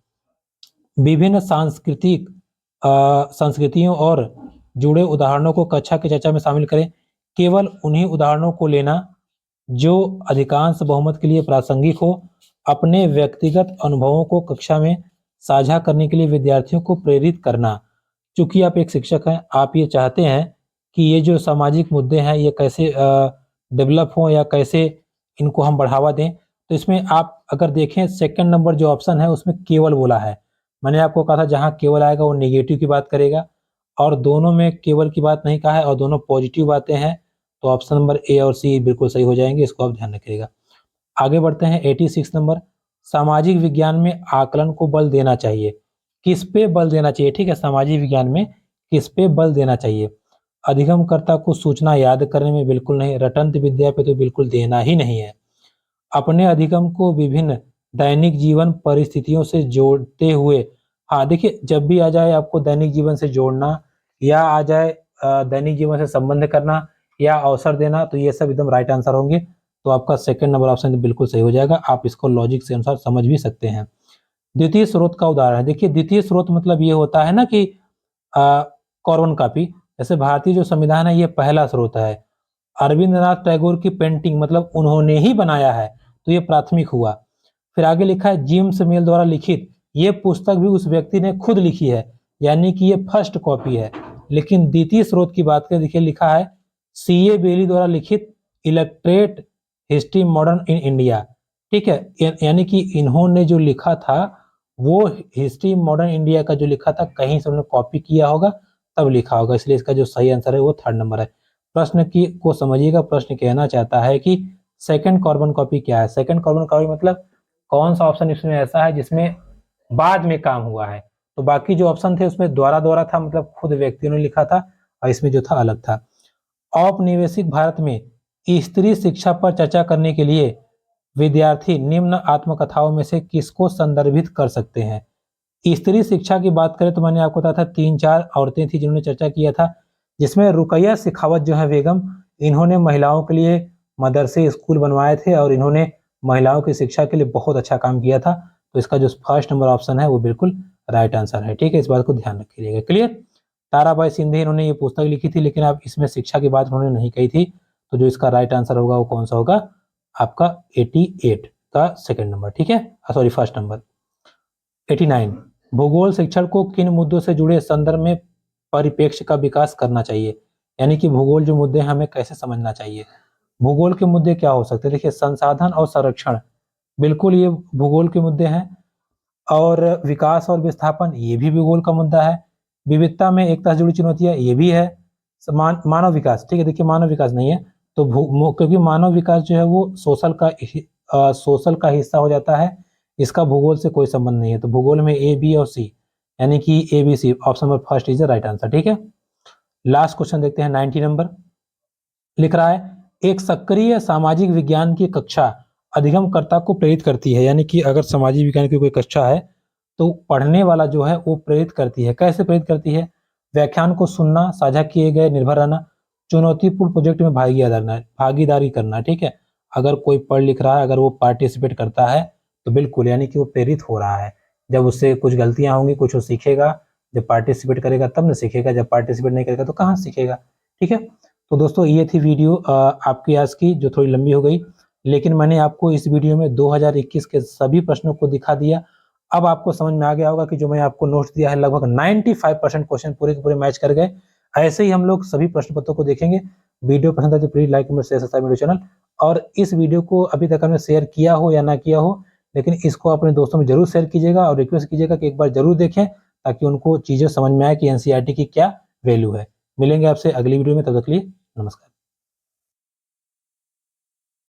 विभिन्न सांस्कृतिक संस्कृतियों और जुड़े उदाहरणों को कक्षा की चर्चा में शामिल करें। केवल उन्हीं उदाहरणों को लेना जो अधिकांश बहुमत के लिए प्रासंगिक हो। अपने व्यक्तिगत अनुभवों को कक्षा में साझा करने के लिए विद्यार्थियों को प्रेरित करना। चूंकि आप एक शिक्षक हैं, आप ये चाहते हैं कि ये जो सामाजिक मुद्दे हैं ये कैसे डेवलप हों या कैसे इनको हम बढ़ावा दें। तो इसमें आप अगर देखें सेकंड नंबर जो ऑप्शन है उसमें केवल बोला है। मैंने आपको कहा था जहां केवल आएगा वो नेगेटिव की बात करेगा, और दोनों में केवल की बात नहीं कहा है और दोनों पॉजिटिव बातें हैं। तो ऑप्शन नंबर ए और सी बिल्कुल सही हो जाएंगे, इसको आप ध्यान रखिएगा। आगे बढ़ते हैं 86 नंबर, सामाजिक विज्ञान में आकलन को बल देना चाहिए। किस पे बल देना चाहिए। ठीक है, सामाजिक विज्ञान में किस पे बल देना चाहिए। अधिगमकर्ता को सूचना याद करने में बिल्कुल नहीं, रटंत विद्या पे तो बिल्कुल देना ही नहीं है। अपने अधिगम को विभिन्न दैनिक जीवन परिस्थितियों से जोड़ते हुए, हाँ देखिए जब भी आ जाए आपको दैनिक जीवन से जोड़ना या आ जाए दैनिक जीवन से संबंध करना या अवसर देना, तो ये सब एकदम राइट आंसर होंगे। तो आपका सेकंड नंबर ऑप्शन बिल्कुल सही हो जाएगा। आप इसको लॉजिक से अनुसार समझ भी सकते हैं। द्वितीय स्रोत का उदाहरण, देखिए द्वितीय स्रोत मतलब ये होता है ना कि कॉर्बन कॉपी। जैसे भारतीय जो संविधान है ये पहला स्रोत है। अरविंद्रनाथ टैगोर की पेंटिंग मतलब उन्होंने ही बनाया है, तो ये प्राथमिक हुआ। फिर आगे लिखा है जेम्स मिल द्वारा लिखित ये पुस्तक भी उस व्यक्ति ने खुद लिखी है, यानी कि ये फर्स्ट कॉपी है। लेकिन द्वितीय स्रोत की बात करें, देखिए लिखा है C.A. बेली द्वारा लिखित illustrated history modern in India. ठीक है, यानी कि इन्होंने जो लिखा था वो हिस्ट्री मॉडर्न इंडिया का जो लिखा था कहीं से उन्होंने कॉपी किया होगा तब लिखा होगा, इसलिए इसका जो सही आंसर है वो थर्ड नंबर है। प्रश्न की को समझिएगा, प्रश्न कहना चाहता है कि सेकंड कार्बन कॉपी क्या है। सेकंड कार्बन कॉपी मतलब कौन सा ऑप्शन इसमें ऐसा है जिसमें बाद में काम हुआ है। तो बाकी जो ऑप्शन थे उसमें द्वारा द्वारा था, मतलब खुद व्यक्तियों ने लिखा था, और इसमें जो था अलग था। औपनिवेशिक भारत में स्त्री शिक्षा पर चर्चा करने के लिए विद्यार्थी निम्न आत्मकथाओं में से किसको संदर्भित कर सकते हैं। स्त्री शिक्षा की बात करें तो मैंने आपको बताया था 3-4 औरतें थी जिन्होंने चर्चा किया था, जिसमें रुकैया सिखावत जो है बेगम, इन्होंने महिलाओं के लिए मदरसे स्कूल बनवाए थे और इन्होंने महिलाओं की शिक्षा के लिए बहुत अच्छा काम किया था। तो इसका जो फर्स्ट नंबर ऑप्शन है वो बिल्कुल राइट आंसर है। ठीक है, इस बात को ध्यान रखिएगा। क्लियर। ताराबाई सिंधे इन्होंने ये पुस्तक लिखी थी, लेकिन आप इसमें शिक्षा की बात उन्होंने नहीं कही थी। तो जो इसका राइट आंसर होगा वो कौन सा होगा, आपका 88 का सेकंड नंबर। ठीक है, सॉरी फर्स्ट नंबर। 89, भूगोल शिक्षण को किन मुद्दों से जुड़े संदर्भ में परिप्रेक्ष्य का विकास करना चाहिए। यानी कि भूगोल जो मुद्दे हैं हमें कैसे समझना चाहिए। भूगोल के मुद्दे क्या हो सकते हैं, देखिए संसाधन और संरक्षण, बिल्कुल ये भूगोल के मुद्दे हैं। और विकास और विस्थापन, ये भी भूगोल का मुद्दा है। विविधता में एकता से जुड़ी चुनौतियां, ये भी है। मानव विकास, ठीक है, देखिए मानव विकास नहीं है तो क्योंकि मानव विकास जो है वो सोशल का हिस्सा हो जाता है, इसका भूगोल से कोई संबंध नहीं है। तो भूगोल में ए, बी और सी, यानी कि A, B, C, option number first is the right answer. ठीक है, लास्ट क्वेश्चन देखते हैं। 90 नंबर लिख रहा है, एक सक्रिय सामाजिक विज्ञान की कक्षा अधिगमकर्ता को प्रेरित करती है। यानी कि अगर सामाजिक विज्ञान की कोई कक्षा है तो पढ़ने वाला जो है वो प्रेरित करती है। कैसे प्रेरित करती है, व्याख्यान को सुनना, साझा किए गए निर्भर रहना, चुनौतीपूर्ण प्रोजेक्ट में भागीदारी करना। ठीक है, अगर कोई पढ़ लिख रहा है, अगर वो पार्टिसिपेट करता है तो बिल्कुल, यानी कि वो प्रेरित हो रहा है। जब उससे कुछ गलतियां होंगी, कुछ वो सीखेगा, जब पार्टिसिपेट करेगा तब न सीखेगा, जब पार्टिसिपेट नहीं करेगा तो कहाँ सीखेगा। ठीक है, तो दोस्तों ये थी वीडियो आपकी आज की, जो थोड़ी लंबी हो गई, लेकिन मैंने आपको इस वीडियो में 2021 के सभी प्रश्नों को दिखा दिया। अब आपको समझ में आ गया होगा कि जो मैं आपको नोट्स दिया है लगभग 95% क्वेश्चन पूरे के पूरे मैच कर गए। ऐसे ही हम लोग सभी प्रश्न पत्रों को देखेंगे। वीडियो पसंद आए तो please like, comment, share, subscribe मेरे चैनल। और इस वीडियो को अभी तक हमने शेयर किया हो या ना किया हो, लेकिन इसको अपने दोस्तों में जरूर शेयर कीजिएगा और रिक्वेस्ट कीजिएगा कि एक बार जरूर देखें, ताकि उनको चीजें समझ में आए कि एनसीईआरटी की क्या वैल्यू है। मिलेंगे आपसे अगली वीडियो में, तब तक के लिए नमस्कार।